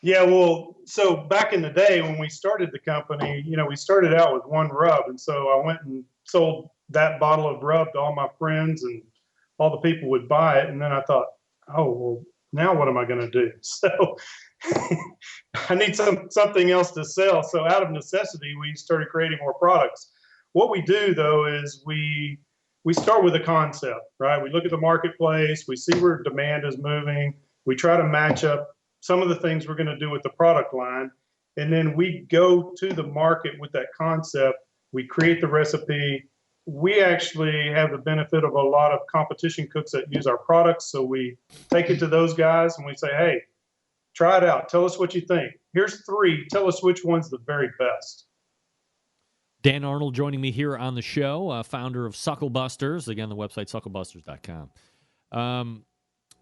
Yeah, well, so back in the day when we started the company, we started out with one rub, and so I went and sold that bottle of rub to all my friends, and all the people would buy it, and then I thought, oh, well, now what am I going to do? So I need something else to sell. So out of necessity, we started creating more products. What we do, though, is we start with a concept, right? We look at the marketplace. We see where demand is moving. We try to match up some of the things we're going to do with the product line. And then we go to the market with that concept. We create the recipe. We actually have the benefit of a lot of competition cooks that use our products. So we take it to those guys and we say, hey, try it out. Tell us what you think. Here's 3. Tell us which one's the very best. Dan Arnold joining me here on the show, founder of Suckle Busters. Again, the website, sucklebusters.com.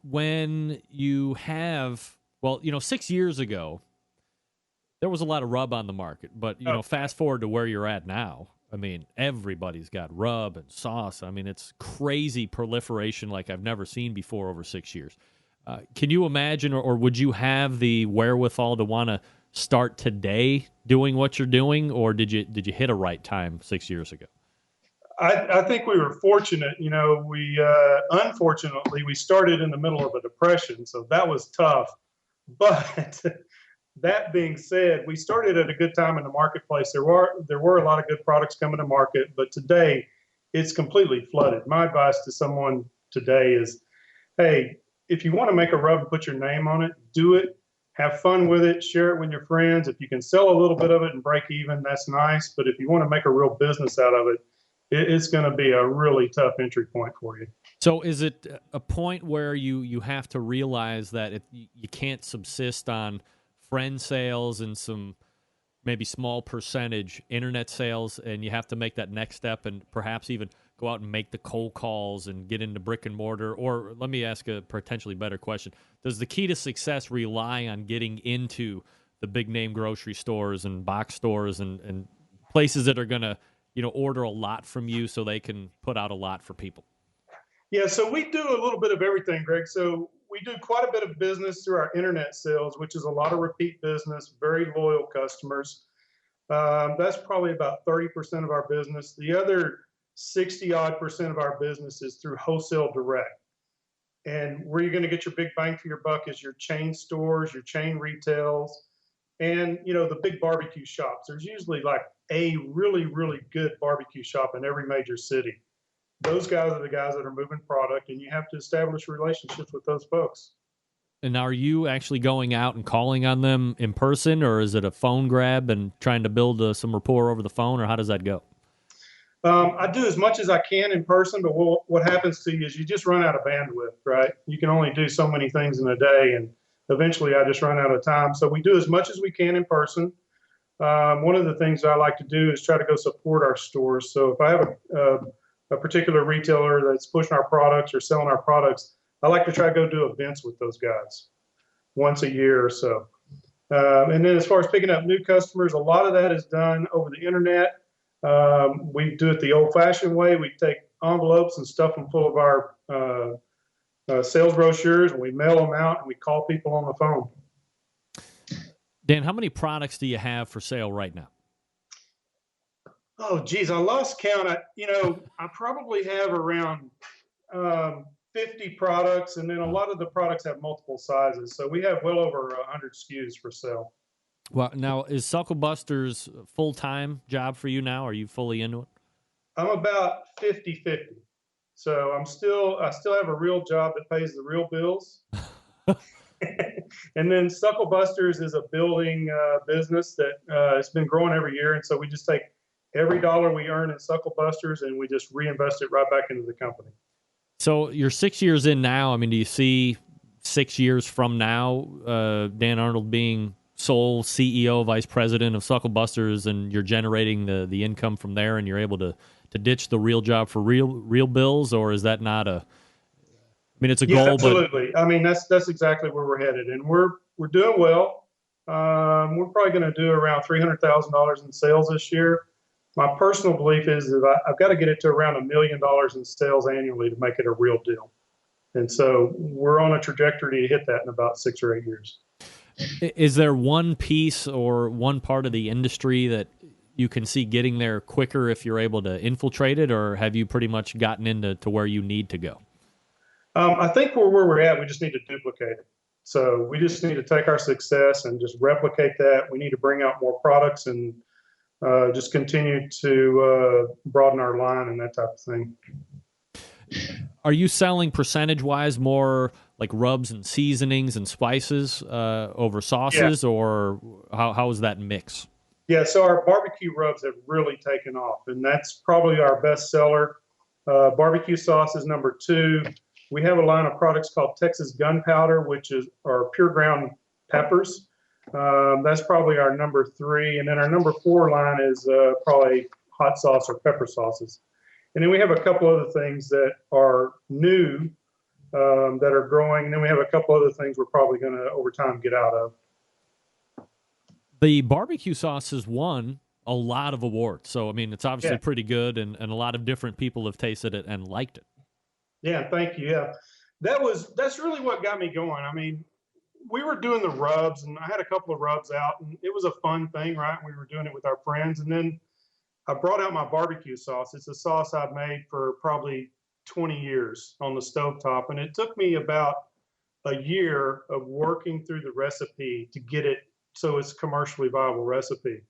When you have, 6 years ago, there was a lot of rub on the market. But, fast forward to where you're at now. I mean, everybody's got rub and sauce. I mean, it's crazy proliferation like I've never seen before over 6 years. Can you imagine, or would you have the wherewithal to want to start today doing what you're doing, or did you hit a right time 6 years ago? I think we were fortunate. We unfortunately we started in the middle of a depression, so that was tough. But that being said, we started at a good time in the marketplace. There were a lot of good products coming to market, but today it's completely flooded. My advice to someone today is, hey, if you want to make a rub and put your name on it, do it. Have fun with it. Share it with your friends. If you can sell a little bit of it and break even, that's nice. But if you want to make a real business out of it, it's going to be a really tough entry point for you. So is it a point where you have to realize that if you can't subsist on friend sales and some maybe small percentage internet sales, and you have to make that next step and perhaps even go out and make the cold calls and get into brick and mortar? Or let me ask a potentially better question. Does the key to success rely on getting into the big name grocery stores and box stores and places that are going to order a lot from you so they can put out a lot for people? Yeah, so we do a little bit of everything, Greg. So we do quite a bit of business through our internet sales, which is a lot of repeat business, very loyal customers. That's probably about 30% of our business. The other 60-odd% of our business is through wholesale direct. And where you're going to get your big bang for your buck is your chain stores, your chain retails, and the big barbecue shops. There's usually like a really, really good barbecue shop in every major city. Those guys are the guys that are moving product, and you have to establish relationships with those folks. And are you actually going out and calling on them in person, or is it a phone grab and trying to build some rapport over the phone, or how does that go? I do as much as I can in person, but what happens to you is you just run out of bandwidth, right? You can only do so many things in a day, and eventually I just run out of time. So we do as much as we can in person. One of the things I like to do is try to go support our stores. So if I have a particular retailer that's pushing our products or selling our products, I like to try to go do events with those guys once a year or so. And then as far as picking up new customers, a lot of that is done over the internet. We do it the old-fashioned way. We take envelopes and stuff them full of our sales brochures, and we mail them out, and we call people on the phone. Dan, how many products do you have for sale right now? Oh, geez, I lost count. I probably have around 50 products, and then a lot of the products have multiple sizes. So we have well over 100 SKUs for sale. Well, now, is Suckle Busters a full-time job for you now? Are you fully into it? I'm about 50-50. So I still have a real job that pays the real bills. And then Suckle Busters is a building business that it's been growing every year. And so we just take every dollar we earn in Suckle Busters and we just reinvest it right back into the company. So you're 6 years in now. I mean, do you see 6 years from now, Dan Arnold being sole CEO, vice president of Suckle Busters, and you're generating the income from there, and you're able to ditch the real job for real bills? Or is that not a? I mean, it's a goal. Absolutely. But I mean, that's exactly where we're headed, and we're doing well. We're probably going to do around $300,000 in sales this year. My personal belief is that I've got to get it to around $1 million in sales annually to make it a real deal. And so we're on a trajectory to hit that in about 6 or 8 years. Is there one piece or one part of the industry that you can see getting there quicker if you're able to infiltrate it, or have you pretty much gotten into where you need to go? I think where we're at, we just need to duplicate it. So we just need to take our success and just replicate that. We need to bring out more products and just continue to broaden our line and that type of thing. Are you selling percentage-wise more like rubs and seasonings and spices over sauces, or how is that mix? Yeah, so our barbecue rubs have really taken off, and that's probably our best seller. Barbecue sauce is number 2. We have a line of products called Texas Gunpowder, which are pure ground peppers. That's probably our number 3. And then our number 4 line is probably hot sauce or pepper sauces. And then we have a couple other things that are new that are growing. And then we have a couple other things we're probably going to, over time, get out of. The barbecue sauce has won a lot of awards. So, I mean, it's obviously pretty good, and a lot of different people have tasted it and liked it. Yeah, thank you. Yeah, that's really what got me going. I mean, we were doing the rubs, and I had a couple of rubs out, and it was a fun thing, right? We were doing it with our friends, and then I brought out my barbecue sauce. It's a sauce I've made for probably 20 years on the stovetop, and it took me about a year of working through the recipe to get it so it's a commercially viable recipe.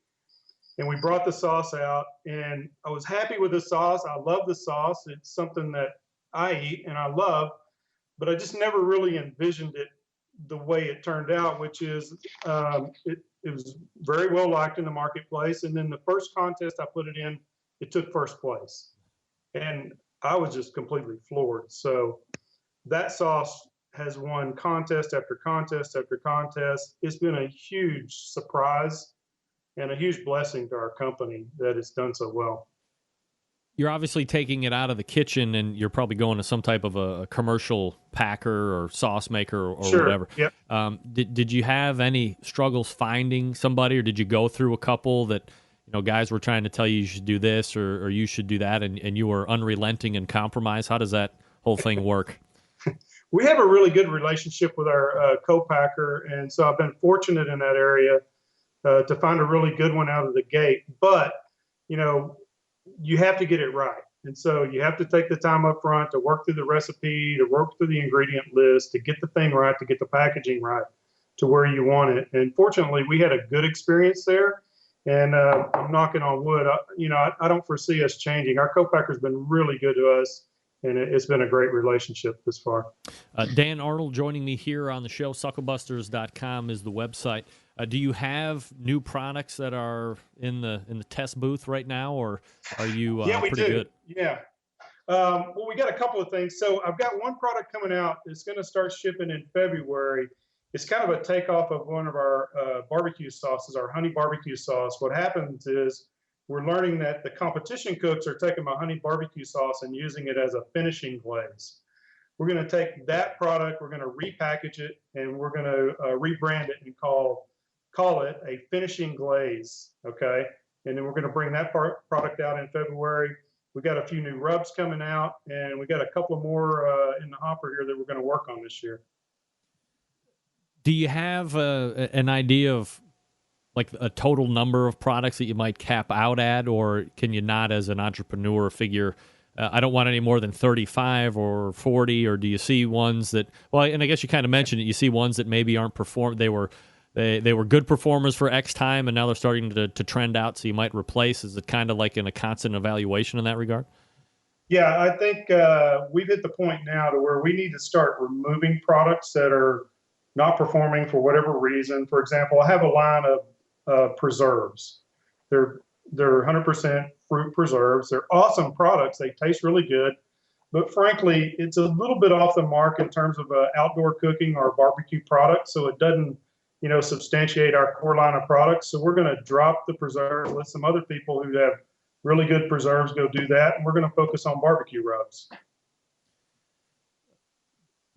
And we brought the sauce out, and I was happy with the sauce. I love the sauce. It's something that I eat and I love, but I just never really envisioned it the way it turned out, which is it was very well liked in the marketplace. And then the first contest I put it in, it took first place. And I was just completely floored. So that sauce has won contest after contest after contest. It's been a huge surprise and a huge blessing to our company that it's done so well. You're obviously taking it out of the kitchen, and you're probably going to some type of a commercial packer or sauce maker or Sure. whatever. Yep. Did you have any struggles finding somebody, or did you go through a couple that guys were trying to tell you should do this or you should do that, and you were unrelenting and compromise? How does that whole thing work? We have a really good relationship with our co-packer, and so I've been fortunate in that area to find a really good one out of the gate. But, you have to get it right. And so you have to take the time up front to work through the recipe, to work through the ingredient list, to get the thing right, to get the packaging right to where you want it. And fortunately, we had a good experience there. And I'm knocking on wood. I don't foresee us changing. Our co-packer's been really good to us, and it's been a great relationship this far. Dan Arnold joining me here on the show. Sucklebusters.com is the website. Do you have new products that are in the test booth right now, or are you pretty good? Yeah. Well, we got a couple of things. So I've got one product coming out. It's going to start shipping in February. It's kind of a takeoff of one of our barbecue sauces, our honey barbecue sauce. What happens is we're learning that the competition cooks are taking my honey barbecue sauce and using it as a finishing glaze. We're going to take that product, we're going to repackage it, and we're going to rebrand it and call it a finishing glaze, okay? And then we're going to bring that product out in February. We got a few new rubs coming out, and we got a couple more in the hopper here that we're going to work on this year. Do you have an idea of like a total number of products that you might cap out at, or can you not, as an entrepreneur, figure I don't want any more than 35 or 40, or do you see ones that, well, and I guess you kind of mentioned it, you see ones that maybe aren't performed, they were good performers for X time, and now they're starting to trend out, so you might replace. Is it kind of like in a constant evaluation in that regard? Yeah, I think we've hit the point now to where we need to start removing products that are not performing for whatever reason. For example, I have a line of preserves. They're 100% fruit preserves. They're awesome products. They taste really good. But frankly, it's a little bit off the mark in terms of outdoor cooking or barbecue products. So it doesn't, substantiate our core line of products. So we're going to drop the preserves, let some other people who have really good preserves go do that. And we're going to focus on barbecue rubs.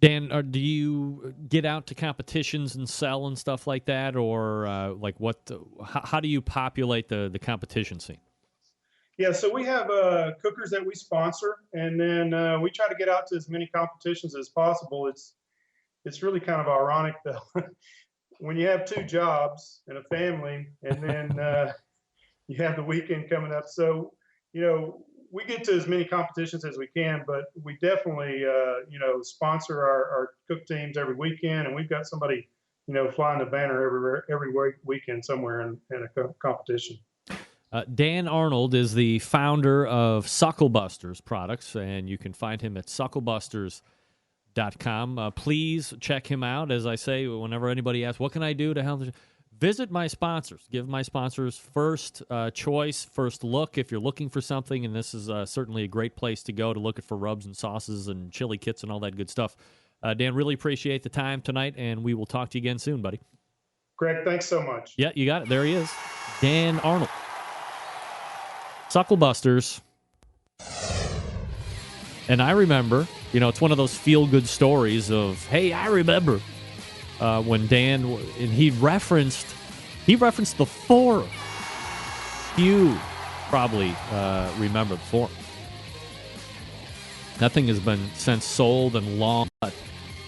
Dan, do you get out to competitions and sell and stuff like that, or how do you populate the competition scene? Yeah, so we have cookers that we sponsor, and then we try to get out to as many competitions as possible. It's really kind of ironic though, when you have two jobs and a family, and then you have the weekend coming up. So we get to as many competitions as we can, but we definitely, sponsor our cook teams every weekend, and we've got somebody, flying the banner every weekend somewhere in a competition. Dan Arnold is the founder of Suckle Busters products, and you can find him at sucklebusters.com. Please check him out. As I say, whenever anybody asks, what can I do to help? Visit my sponsors. Give my sponsors first choice, first look if you're looking for something, and this is certainly a great place to go to look for rubs and sauces and chili kits and all that good stuff. Dan, really appreciate the time tonight, and we will talk to you again soon, buddy. Greg, thanks so much. Yeah, you got it. There he is. Dan Arnold. Suckle Busters. And I remember, it's one of those feel-good stories of, hey, I remember when Dan, and he referenced the forum. You probably remember the forum. Nothing has been since sold and long, but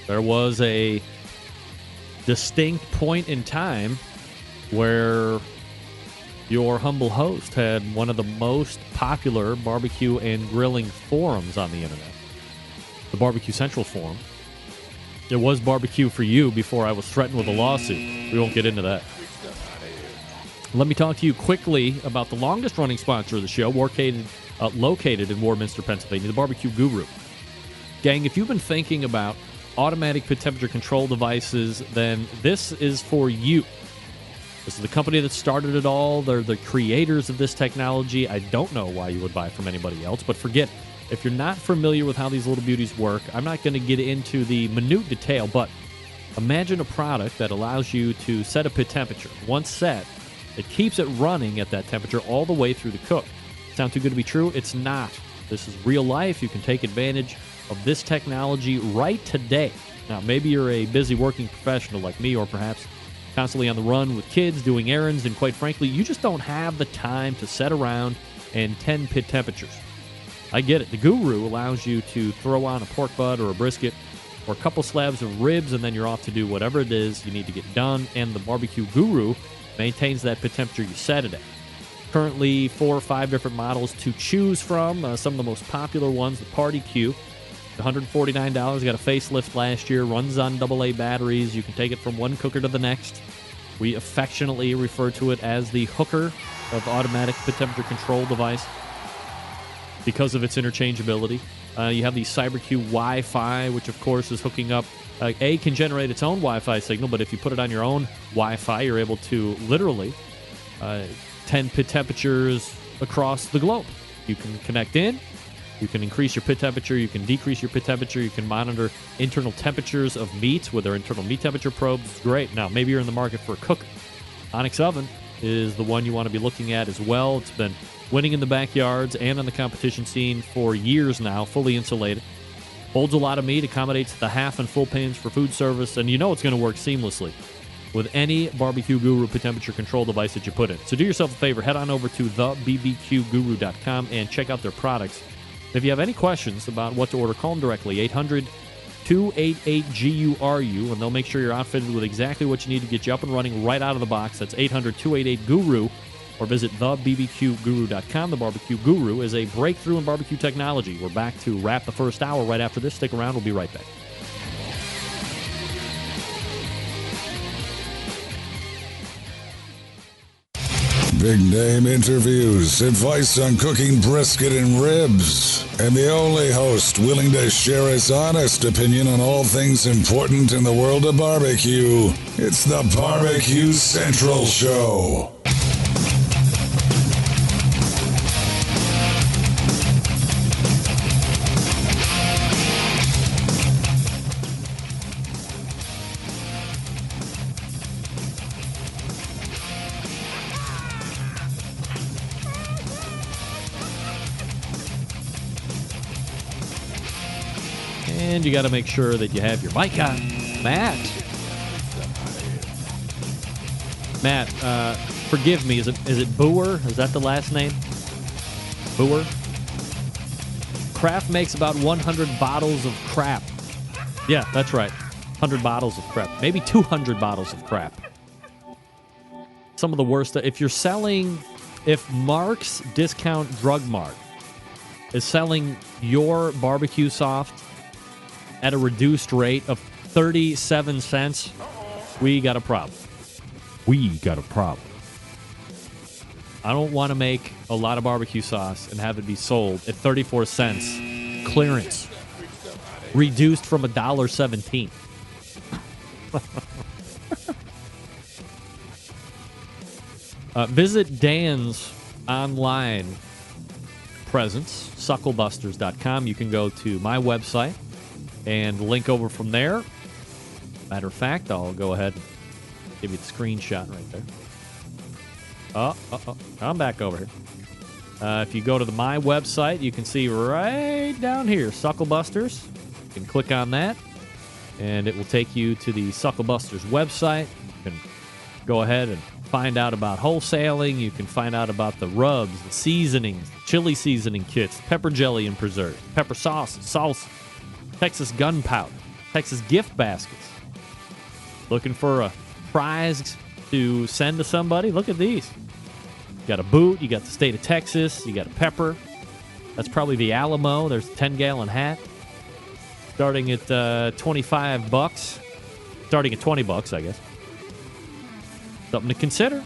there was a distinct point in time where your humble host had one of the most popular barbecue and grilling forums on the internet, the Barbecue Central forum. It was barbecue for you before I was threatened with a lawsuit. We won't get into that. Let me talk to you quickly about the longest-running sponsor of the show, located in Warminster, Pennsylvania, the Barbecue Guru. Gang, if you've been thinking about automatic pit temperature control devices, then this is for you. This is the company that started it all. They're the creators of this technology. I don't know why you would buy from anybody else, but forget it. If you're not familiar with how these little beauties work, I'm not going to get into the minute detail, but imagine a product that allows you to set a pit temperature. Once set, it keeps it running at that temperature all the way through the cook. Sound too good to be true? It's not. This is real life. You can take advantage of this technology right today. Now, maybe you're a busy working professional like me, or perhaps constantly on the run with kids, doing errands, and quite frankly, you just don't have the time to sit around and tend pit temperatures. I get it. The Guru allows you to throw on a pork butt or a brisket or a couple slabs of ribs, and then you're off to do whatever it is you need to get done, and the Barbecue Guru maintains that pit temperature you set it at. Currently, 4 or 5 different models to choose from. Some of the most popular ones, the Party Q, $149. Got a facelift last year, runs on AA batteries. You can take it from one cooker to the next. We affectionately refer to it as the hooker of automatic pit temperature control device because of its interchangeability. You have the CyberQ Wi-Fi, which of course is hooking up. Can generate its own Wi-Fi signal, but if you put it on your own Wi-Fi, you're able to literally 10 pit temperatures across the globe. You can connect in. You can increase your pit temperature. You can decrease your pit temperature. You can monitor internal temperatures of meats with their internal meat temperature probes. It's great. Now, maybe you're in the market for a cooker. Onyx Oven is the one you want to be looking at as well. It's been winning in the backyards and on the competition scene for years now, fully insulated. Holds a lot of meat, accommodates the half and full pans for food service, and you know it's going to work seamlessly with any Barbecue Guru pit temperature control device that you put in. So do yourself a favor, head on over to thebbqguru.com and check out their products. If you have any questions about what to order, call them directly, 800-288-GURU, and they'll make sure you're outfitted with exactly what you need to get you up and running right out of the box. That's 800-288-GURU, or visit thebbqguru.com. The Barbecue Guru is a breakthrough in barbecue technology. We're back to wrap the first hour right after this. Stick around. We'll be right back. Big name interviews, advice on cooking brisket and ribs, and the only host willing to share his honest opinion on all things important in the world of barbecue. It's the Barbecue Central Show. And you got to make sure that you have your mic on. Matt, forgive me. Is it Boer? Is that the last name? Boer? Kraft makes about 100 bottles of crap. Yeah, that's right. 100 bottles of crap. Maybe 200 bottles of crap. Some of the worst. If Mark's Discount Drug Mart is selling your barbecue soft at a reduced rate of 37 cents, we got a problem. We got a problem. I don't want to make a lot of barbecue sauce and have it be sold at 34 cents clearance, reduced from $1.17. Visit Dan's online presence, sucklebusters.com. You can go to my website and link over from there. Matter of fact, I'll go ahead and give you the screenshot right there. I'm back over here. If you go to my website, you can see right down here, Suckle Busters. You can click on that, and it will take you to the Suckle Busters website. You can go ahead and find out about wholesaling. You can find out about the rubs, the seasonings, chili seasoning kits, pepper jelly and preserves, pepper sauce, salsa, Texas gunpowder, Texas gift baskets. Looking for a prize to send to somebody? Look at these. You got a boot. You got the state of Texas. You got a pepper. That's probably the Alamo. There's a 10-gallon hat. Starting at $25. Starting at $20, I guess. Something to consider.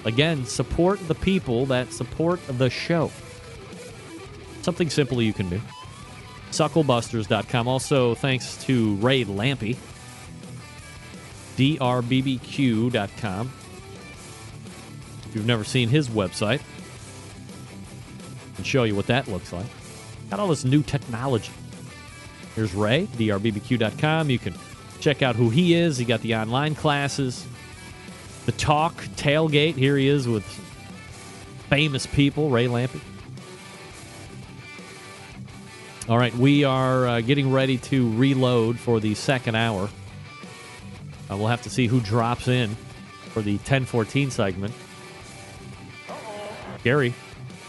Again, support the people that support the show. Something simple you can do. SuckleBusters.com. Also, thanks to Ray Lampe. DRBBQ.com. If you've never seen his website, I can show you what that looks like. Got all this new technology. Here's Ray, DRBBQ.com. You can check out who he is. He got the online classes. The Talk Tailgate. Here he is with famous people, Ray Lampe. All right, we are getting ready to reload for the second hour. We'll have to see who drops in for the 10:14 segment. Gary.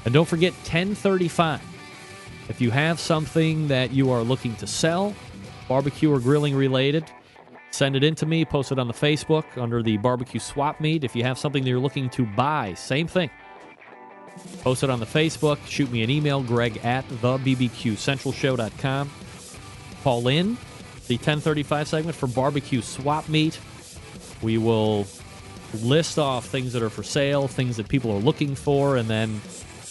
And don't forget, 10:35. If you have something that you are looking to sell, barbecue or grilling related, send it in to me. Post it on the Facebook under the BBQ Swap Meet. If you have something that you're looking to buy, same thing. Post it on the Facebook. Shoot me an email, Greg at thebbqcentralshow.com. Call in the 10:35 segment for Barbecue Swap Meet. We will list off things that are for sale, things that people are looking for, and then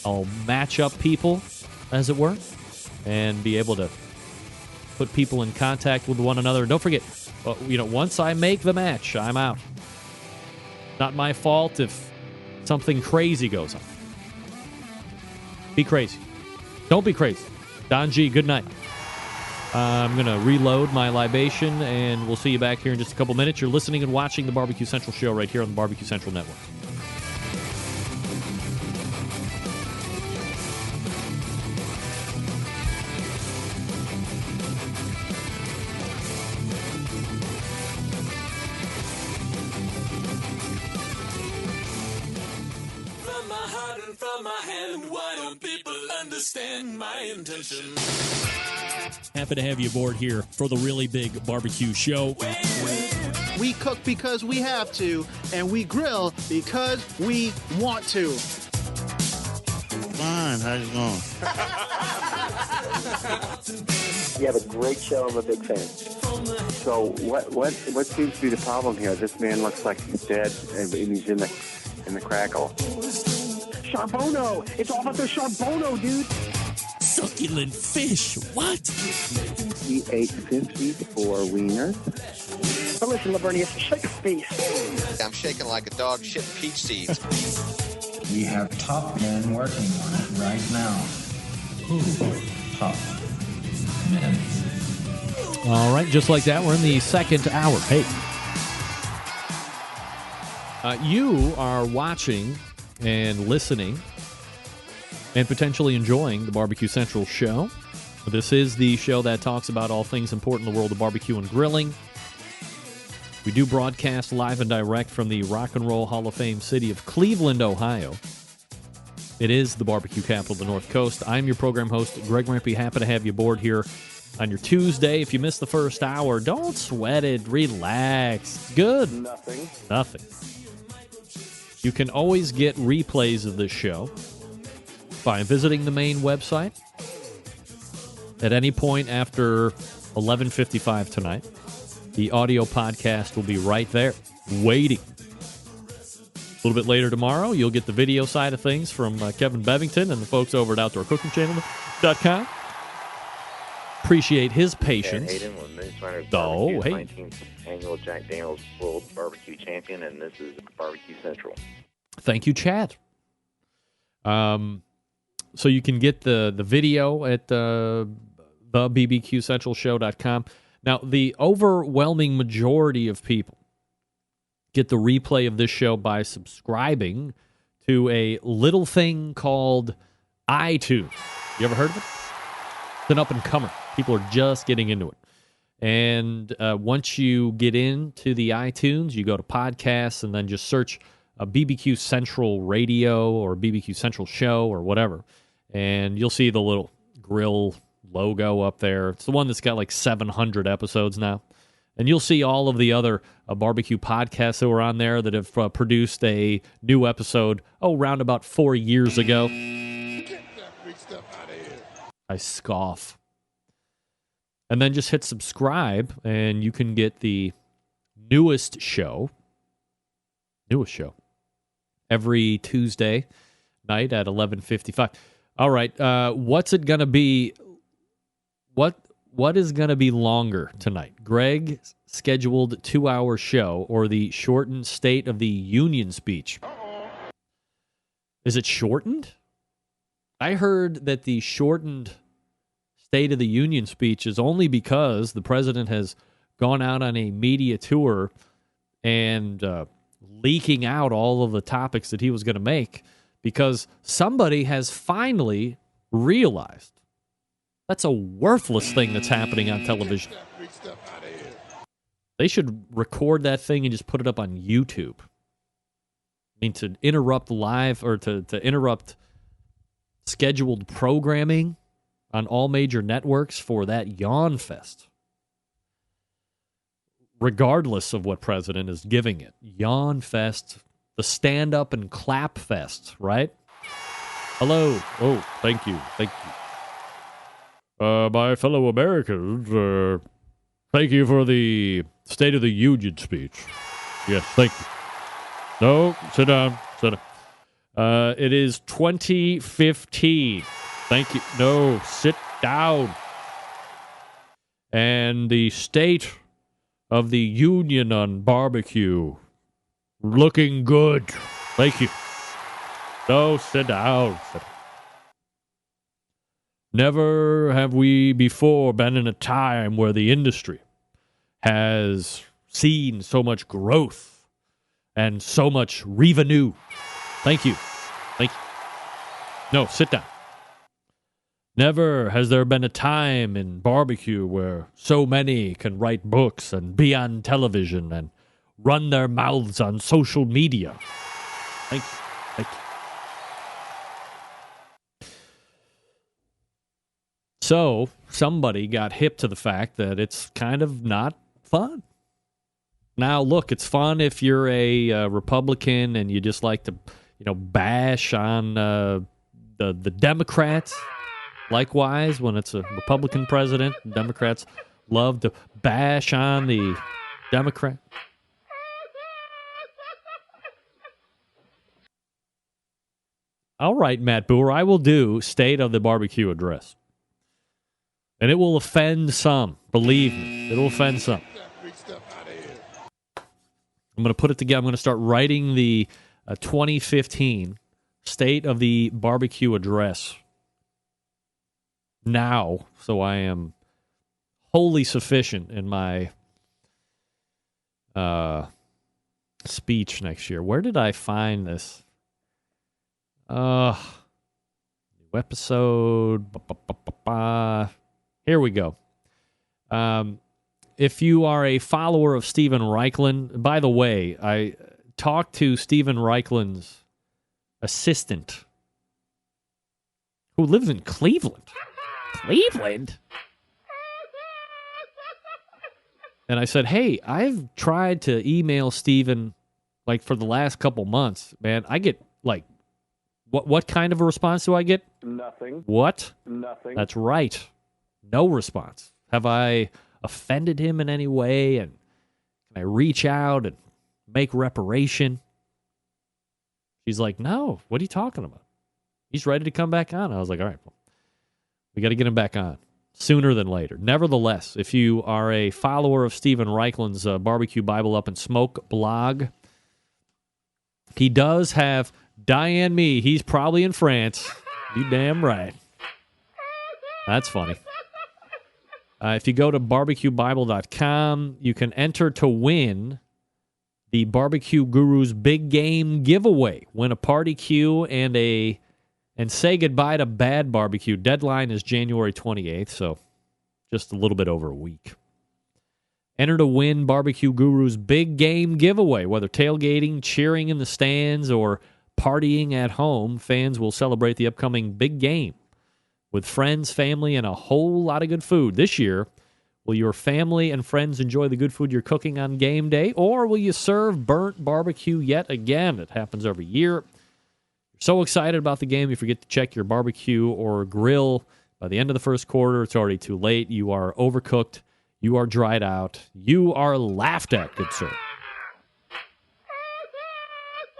I'll match up people, as it were, and be able to put people in contact with one another. Don't forget, once I make the match, I'm out. Not my fault if something crazy goes on. Be crazy. Don't be crazy. Don G, good night. I'm going to reload my libation, and we'll see you back here in just a couple minutes. You're listening and watching the Barbecue Central show right here on the Barbecue Central Network. Understand my intention. Happy to have you aboard here for the really big barbecue show. We cook because we have to, and we grill because we want to. Fine, how's it going? You have a great show. I'm a big fan. So what seems to be the problem here? This man looks like he's dead, and he's in the crackle. Charbono! It's all about the Charbono, dude! Succulent fish! What? We ate 54 wieners. But listen, Lavernius, shake a face. I'm shaking like a dog shit peach seeds. We have top men working on it right now. Ooh, top men. All right, just like that, we're in the second hour. Hey. You are watching and listening and potentially enjoying the Barbecue Central show. This is the show that talks about all things important in the world of barbecue and grilling. We do broadcast live and direct from the Rock and Roll Hall of Fame city of Cleveland, Ohio. It is the barbecue capital of the North Coast. I'm your program host, Greg Lampe. Happy to have you aboard here on your Tuesday. If you missed the first hour, don't sweat it. Relax. Good. Nothing. You can always get replays of this show by visiting the main website at any point after 11:55 tonight. The audio podcast will be right there, waiting. A little bit later tomorrow, you'll get the video side of things from Kevin Bevington and the folks over at OutdoorCookingChannel.com. Appreciate his patience. Hayden with Moonshiners Oh, hey. 19th Annual Jack Daniel's World Barbecue Champion, and this is Barbecue Central. Thank you, Chad. So you can get the video at the BBQCentralShow.com. Now, the overwhelming majority of people get the replay of this show by subscribing to a little thing called iTunes. You ever heard of it? It's an up-and-comer. People are just getting into it. And once you get into the iTunes, you go to podcasts and then just search BBQ Central Radio or BBQ Central Show or whatever. And you'll see the little grill logo up there. It's the one that's got like 700 episodes now. And you'll see all of the other barbecue podcasts that were on there that have produced a new episode, around about 4 years ago. Get that big stuff out of here. I scoff. And then just hit subscribe, and you can get the newest show every Tuesday night at 11:55. All right, what's it going to be? What is going to be longer tonight? Greg's scheduled 2-hour show or the shortened State of the Union speech? Is it shortened? I heard that the shortened State of the Union speech is only because the president has gone out on a media tour and leaking out all of the topics that he was going to make, because somebody has finally realized that's a worthless thing that's happening on television. They should record that thing and just put it up on YouTube. I mean, to interrupt live or to interrupt scheduled programming on all major networks for that yawn fest. Regardless of what president is giving it. Yawn fest, the stand up and clap fest, right? Hello. Oh, thank you. Thank you. My fellow Americans, thank you for the State of the Union speech. Yes, thank you. No, sit down. Sit down. It is 2015. Thank you. No, sit down. And the State of the Union on barbecue. Looking good. Thank you. No, sit down. Sit down. Never have we before been in a time where the industry has seen so much growth and so much revenue. Thank you. Thank you. No, sit down. Never has there been a time in barbecue where so many can write books and be on television and run their mouths on social media. Thank you. Thank you. So, somebody got hip to the fact that it's kind of not fun. Now, look, it's fun if you're a Republican and you just like to, bash on the Democrats. Likewise, when it's a Republican president, Democrats love to bash on the Democrat. All right, Matt Boer, I will do State of the Barbecue Address. And it will offend some. Believe me, it will offend some. I'm going to put it together. I'm going to start writing the 2015 State of the Barbecue Address now, so I am wholly sufficient in my speech next year. Where did I find this? New episode. Here we go. If you are a follower of Stephen Reichlin, by the way, I talked to Stephen Reichlin's assistant, who lives in Cleveland. Cleveland? And I said, hey, I've tried to email Stephen, for the last couple months. Man, I get, what kind of a response do I get? Nothing. What? Nothing. That's right. No response. Have I offended him in any way? And can I reach out and make reparation? She's like, no, what are you talking about? He's ready to come back on. I was like, all right, well, we got to get him back on sooner than later. Nevertheless, if you are a follower of Stephen Reichlin's Barbecue Bible Up and Smoke blog, he does have Diane Me. He's probably in France. You damn right. That's funny. If you go to barbecuebible.com, you can enter to win the Barbecue Guru's Big Game Giveaway. Win a party queue and say goodbye to bad barbecue. Deadline is January 28th, so just a little bit over a week. Enter to win Barbecue Guru's Big Game Giveaway. Whether tailgating, cheering in the stands, or partying at home, fans will celebrate the upcoming big game with friends, family, and a whole lot of good food. This year, Will your family and friends enjoy the good food you're cooking on game day, or will you serve burnt barbecue yet again? It happens every year. You're so excited about the game, you forget to check your barbecue or grill. By the end of the first quarter, it's already too late. You are overcooked. You are dried out. You are laughed at, good sir.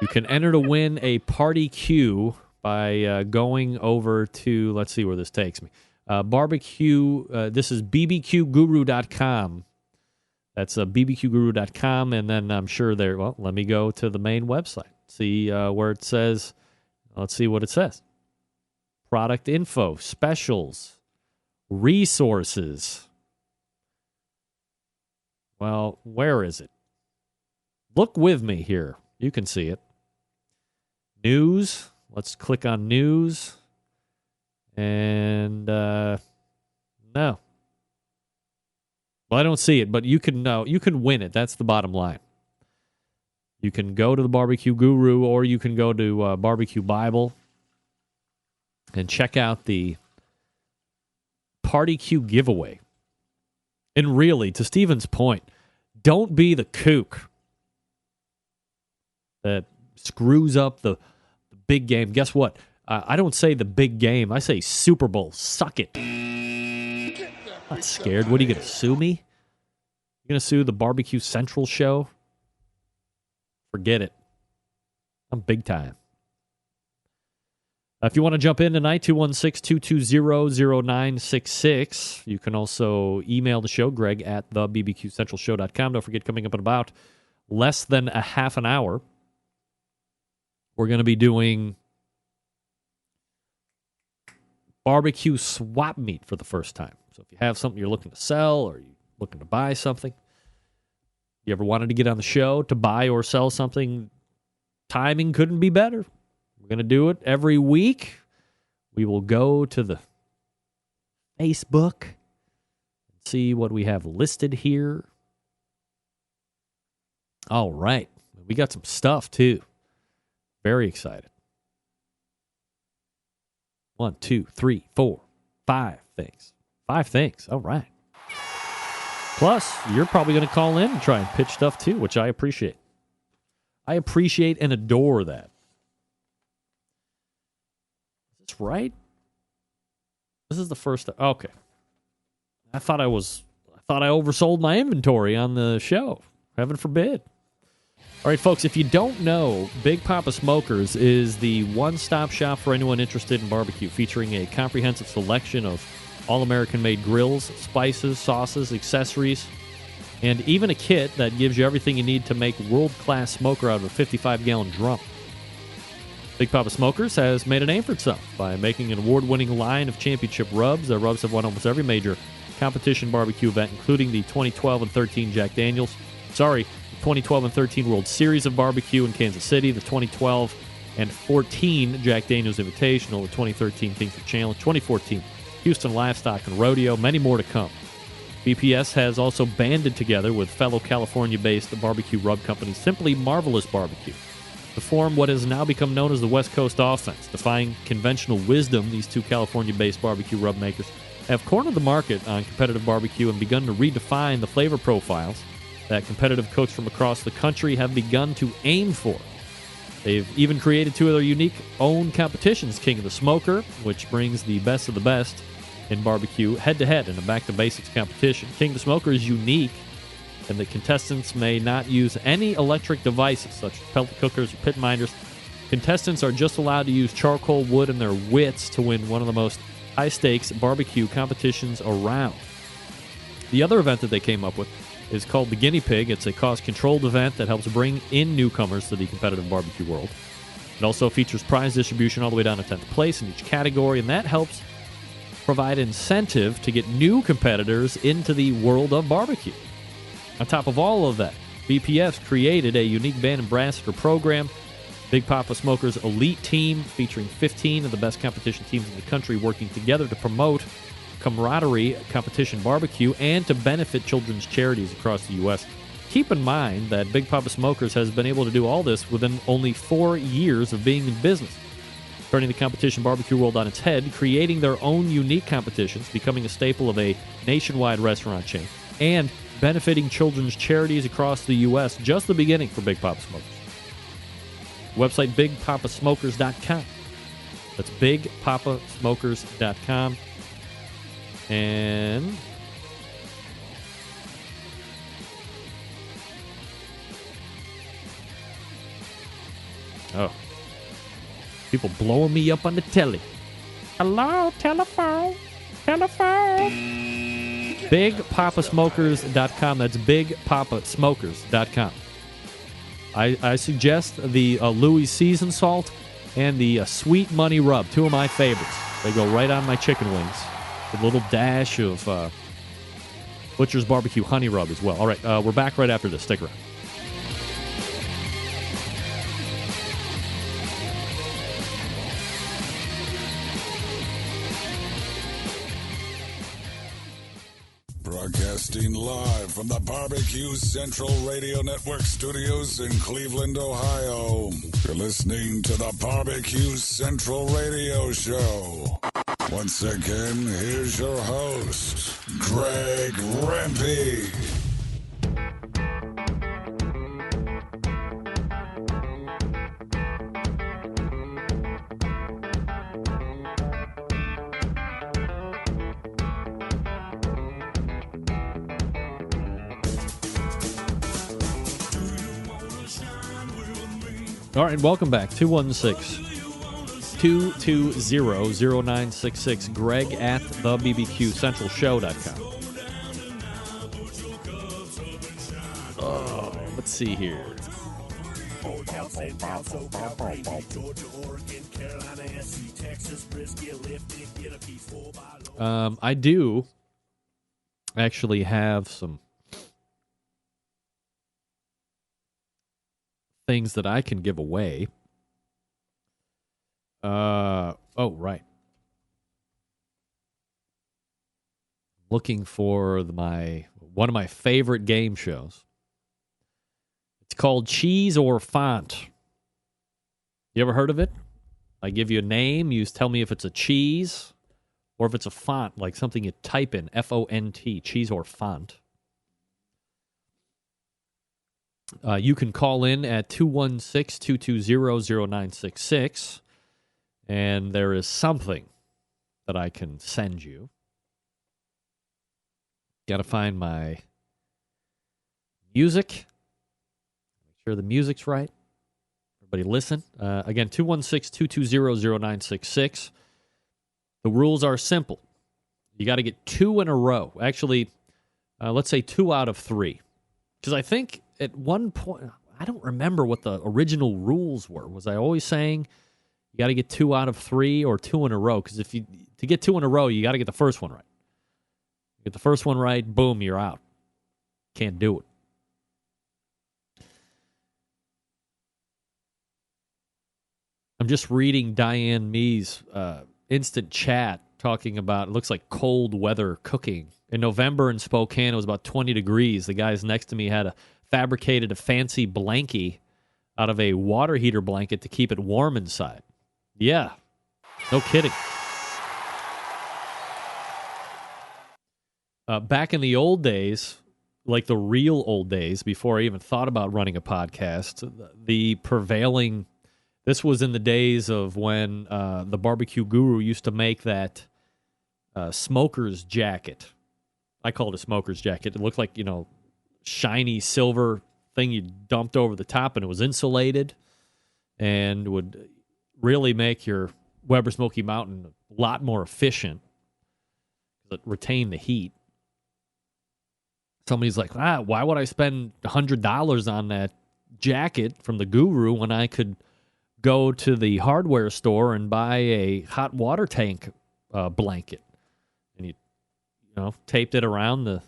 You can enter to win a party queue by going over to, let's see where this takes me. This is bbqguru.com. That's bbqguru.com, and then I'm sure let me go to the main website. See where it says, let's see what it says. Product info, specials, resources. Well, where is it? Look with me here. You can see it. News. Let's click on news. And no. Well, I don't see it, but you can win it. That's the bottom line. You can go to the Barbecue Guru, or you can go to Barbecue Bible and check out the Party Q giveaway. And really, to Steven's point, don't be the kook that screws up the big game. Guess what? I don't say the big game. I say Super Bowl. Suck it. I'm not scared. What, are you going to sue me? You going to sue the Barbecue Central show? Forget it. I'm big time. If you want to jump in tonight, 216-220-0966. You can also email the show, Greg at thebbqcentralshow.com. Don't forget, coming up in about less than a half an hour, we're going to be doing barbecue swap meet for the first time. So if you have something you're looking to sell, or you're looking to buy something, you ever wanted to get on the show to buy or sell something, timing couldn't be better. We're going to do it every week. We will go to the Facebook and see what we have listed here. All right. We got some stuff, too. Very excited. 1, 2, 3, 4, 5 things. 5 things. All right. Plus, you're probably going to call in and try and pitch stuff, too, which I appreciate. I appreciate and adore that. Is this right? This is the first. Okay. I thought I oversold my inventory on the show. Heaven forbid. All right, folks, if you don't know, Big Papa Smokers is the one-stop shop for anyone interested in barbecue, featuring a comprehensive selection of all-American-made grills, spices, sauces, accessories, and even a kit that gives you everything you need to make world-class smoker out of a 55-gallon drum. Big Papa Smokers has made a name for itself by making an award-winning line of championship rubs. Their rubs have won almost every major competition barbecue event, including the 2012 and 13 Jack Daniels. 2012 and 13 World Series of Barbecue in Kansas City, the 2012 and 14 Jack Daniels Invitational, the 2013 Kingston Challenge, 2014 Houston Livestock and Rodeo, many more to come. BPS has also banded together with fellow California-based barbecue rub company Simply Marvelous Barbecue to form what has now become known as the West Coast Offense. Defying conventional wisdom, these two California-based barbecue rub makers have cornered the market on competitive barbecue and begun to redefine the flavor profiles that competitive cooks from across the country have begun to aim for. They've even created two of their unique own competitions, King of the Smoker, which brings the best of the best in barbecue head-to-head in a back-to-basics competition. King of the Smoker is unique, and the contestants may not use any electric devices, such as pellet cookers or pit minders. Contestants are just allowed to use charcoal, wood, and their wits to win one of the most high-stakes barbecue competitions around. The other event that they came up with is called the Guinea Pig. It's a cost-controlled event that helps bring in newcomers to the competitive barbecue world. It also features prize distribution all the way down to 10th place in each category, and that helps provide incentive to get new competitors into the world of barbecue. On top of all of that, BPS created a unique band ambassador program, Big Papa Smokers Elite Team, featuring 15 of the best competition teams in the country working together to promote camaraderie, competition barbecue, and to benefit children's charities across the U.S. Keep in mind that Big Papa Smokers has been able to do all this within only 4 years of being in business, turning the competition barbecue world on its head, creating their own unique competitions, becoming a staple of a nationwide restaurant chain, and benefiting children's charities across the U.S. Just the beginning for Big Papa Smokers. Website bigpapasmokers.com. That's bigpapasmokers.com. And oh, people blowing me up on the telly. Hello, telephone. BigPapaSmokers.com. That's BigPapaSmokers.com. I suggest the Louis Seasoned Salt and the Sweet Money Rub, two of my favorites. They go right on my chicken wings. A little dash of Butcher's Barbecue Honey Rub as well. All right, we're back right after this. Stick around. Broadcasting live from the BBQ Central Radio Network studios in Cleveland, Ohio. You're listening to the BBQ Central Radio Show. Once again, here's your host, Greg Lampe. All right, welcome back. 216-220-0966. Greg at thebbqcentral.show.com. Oh, let's see here. I do actually have some things that I can give away. Oh, right. Looking for one of my favorite game shows. It's called Cheese or Font. You ever heard of it? I give you a name, you tell me if it's a cheese or if it's a font, like something you type in, F-O-N-T, cheese or font. You can call in at 216-220-0966, and there is something that I can send you. Got to find my music. Make sure the music's right. Everybody listen. Again, 216-220-0966. The rules are simple. You got to get 2 in a row. Actually, let's say 2 out of 3. Because I think at one point, I don't remember what the original rules were. Was I always saying you got to get 2 out of 3 or 2 in a row? Because to get 2 in a row, you got to get the first one right. Get the first one right, boom, you're out. Can't do it. I'm just reading Diane Mee's instant chat talking about, it looks like cold weather cooking. In November in Spokane, it was about 20 degrees. The guys next to me had fabricated a fancy blankie out of a water heater blanket to keep it warm inside. Yeah, no kidding. Back in the old days, like the real old days, before I even thought about running a podcast, the prevailing, this was in the days of when the Barbecue Guru used to make that smoker's jacket. I call it a smoker's jacket. It looked like, shiny silver thing you dumped over the top, and it was insulated and would really make your Weber Smoky Mountain a lot more efficient because it retained the heat. Somebody's like, why would I spend $100 on that jacket from the Guru when I could go to the hardware store and buy a hot water tank blanket? And you taped it around the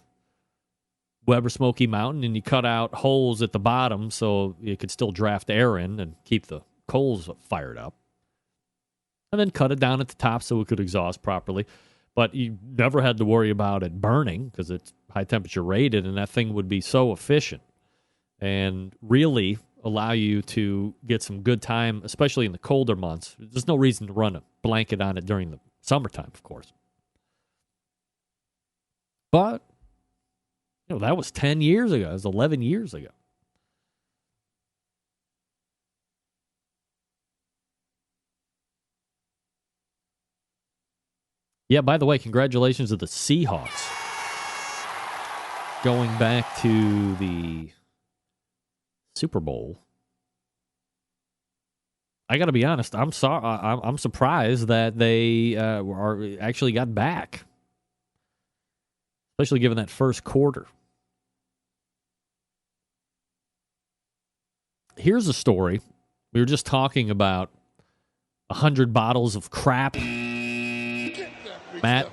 Weber Smoky Mountain, and you cut out holes at the bottom so you could still draft air in and keep the coals fired up. And then cut it down at the top so it could exhaust properly. But you never had to worry about it burning because it's high temperature rated, and that thing would be so efficient and really allow you to get some good time, especially in the colder months. There's no reason to run a blanket on it during the summertime, of course. But That was 10 years ago. It was 11 years ago. Yeah, by the way, congratulations to the Seahawks. Going back to the Super Bowl. I got to be honest, I'm surprised that they actually got back. Especially given that first quarter. Here's a story. We were just talking about 100 bottles of crap. Matt,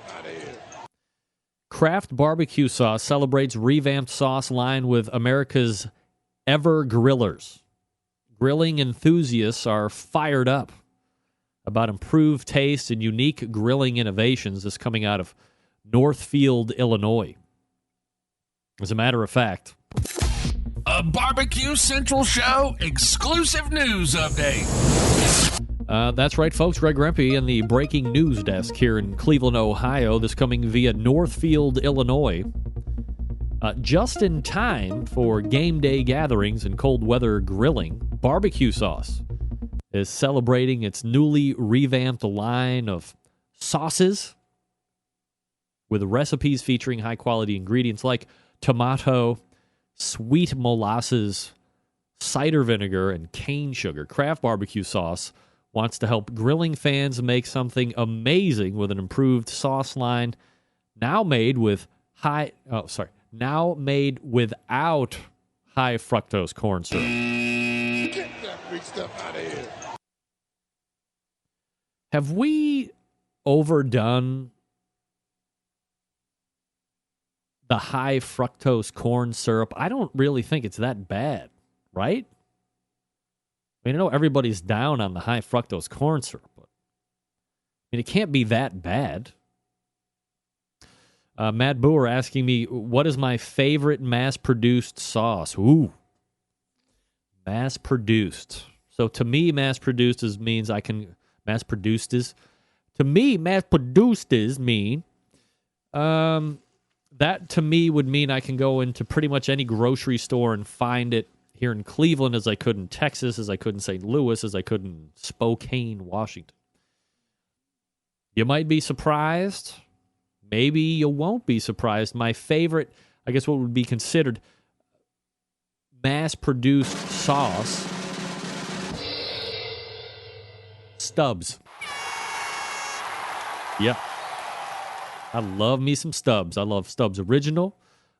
Kraft barbecue sauce celebrates revamped sauce line with America's ever grillers. Grilling enthusiasts are fired up about improved taste and unique grilling innovations that's coming out of Northfield, Illinois. As a matter of fact, a Barbecue Central Show exclusive news update. That's right, folks. Greg Rempe and the breaking news desk here in Cleveland, Ohio. This coming via Northfield, Illinois. Just in time for game day gatherings and cold weather grilling, barbecue sauce is celebrating its newly revamped line of sauces with recipes featuring high-quality ingredients like tomato, sweet molasses, cider vinegar, and cane sugar. Kraft barbecue sauce wants to help grilling fans make something amazing with an improved sauce line now made without high fructose corn syrup. Get that big stuff out of here. Have we overdone the high fructose corn syrup? I don't really think it's that bad, right? I know everybody's down on the high fructose corn syrup, but it can't be that bad. Matt Boer asking me, what is my favorite mass-produced sauce? Ooh. Mass-produced. So to me, mass-produced means I can... Mass-produced is... To me, mass-produced mean... that to me would mean I can go into pretty much any grocery store and find it here in Cleveland as I could in Texas, as I could in St. Louis, as I could in Spokane, Washington. You might be surprised. Maybe you won't be surprised. My favorite, I guess what would be considered mass-produced sauce, Stubbs. Yeah. I love me some Stubbs. I love Stubbs Original.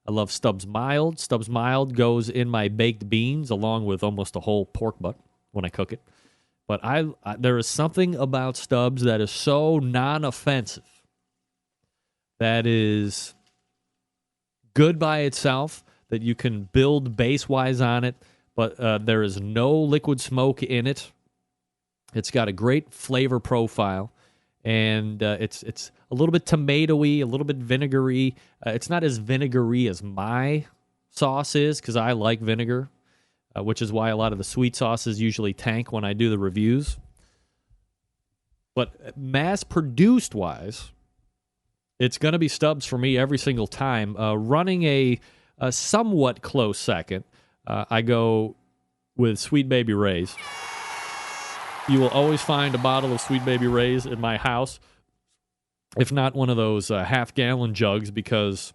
I love Stubbs Mild. Stubbs Mild goes in my baked beans along with almost a whole pork butt when I cook it. But there is something about Stubbs that is so non-offensive, that is good by itself, that you can build base-wise on it, but there is no liquid smoke in it. It's got a great flavor profile, and it's a little bit tomatoey, a little bit vinegary. It's not as vinegary as my sauce is, because I like vinegar, which is why a lot of the sweet sauces usually tank when I do the reviews. But mass-produced wise, it's going to be Stubbs for me every single time. Running a somewhat close second, I go with Sweet Baby Ray's. You will always find a bottle of Sweet Baby Ray's in my house, if not one of those half-gallon jugs, because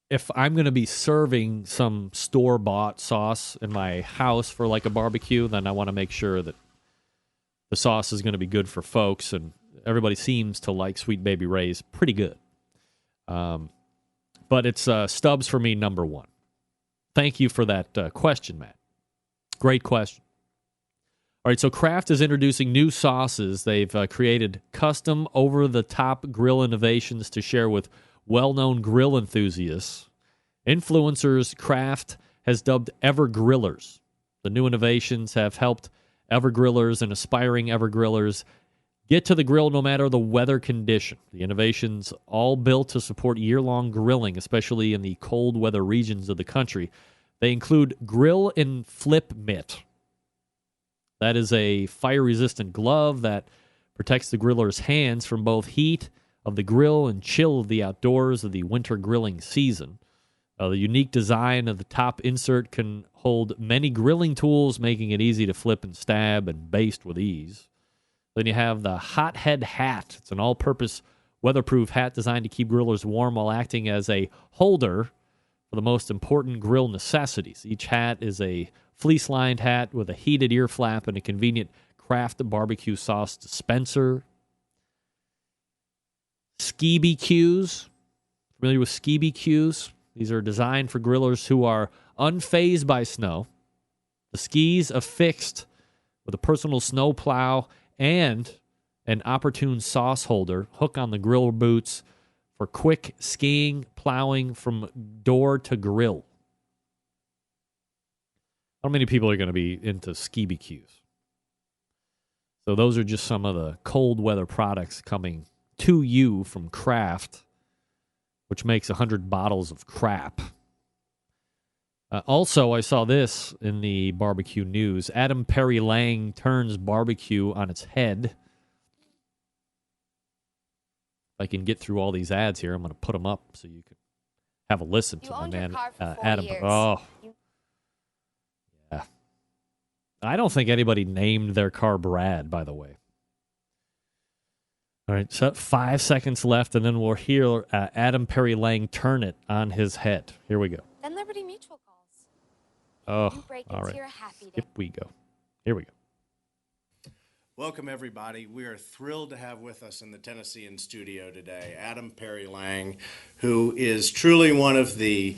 if I'm going to be serving some store-bought sauce in my house for like a barbecue, then I want to make sure that the sauce is going to be good for folks, and everybody seems to like Sweet Baby Ray's pretty good. But it's Stubbs for me, number one. Thank you for that question, Matt. Great question. All right, so Kraft is introducing new sauces. They've created custom, over-the-top grill innovations to share with well-known grill enthusiasts. Influencers Kraft has dubbed Evergrillers. The new innovations have helped Evergrillers and aspiring Evergrillers get to the grill no matter the weather condition. The innovations all built to support year-long grilling, especially in the cold weather regions of the country. They include Grill and Flip Mitt. That is a fire-resistant glove that protects the griller's hands from both heat of the grill and chill of the outdoors of the winter grilling season. The unique design of the top insert can hold many grilling tools, making it easy to flip and stab and baste with ease. Then you have the Hot Head Hat. It's an all-purpose weatherproof hat designed to keep grillers warm while acting as a holder for the most important grill necessities. Each hat is a fleece-lined hat with a heated ear flap and a convenient Kraft barbecue sauce dispenser. Ski BQs. Familiar with Ski BQs? These are designed for grillers who are unfazed by snow. The skis affixed with a personal snow plow and an opportune sauce holder. Hook on the grill boots for quick skiing, plowing from door to grill. How many people are going to be into Ski BQs? So those are just some of the cold weather products coming to you from Kraft, which makes 100 bottles of crap. Also, I saw this in the barbecue news. Adam Perry Lang turns barbecue on its head. If I can get through all these ads here, I'm going to put them up so you can have a listen to my man, Adam. Oh, yeah. I don't think anybody named their car Brad, by the way. All right, so 5 seconds left, and then we'll hear Adam Perry Lang turn it on his head. Here we go. Then Liberty Mutual calls. Oh, all right. Here we go. Here we go. Welcome, everybody. We are thrilled to have with us in the Tennessean studio today Adam Perry Lang, who is truly one of the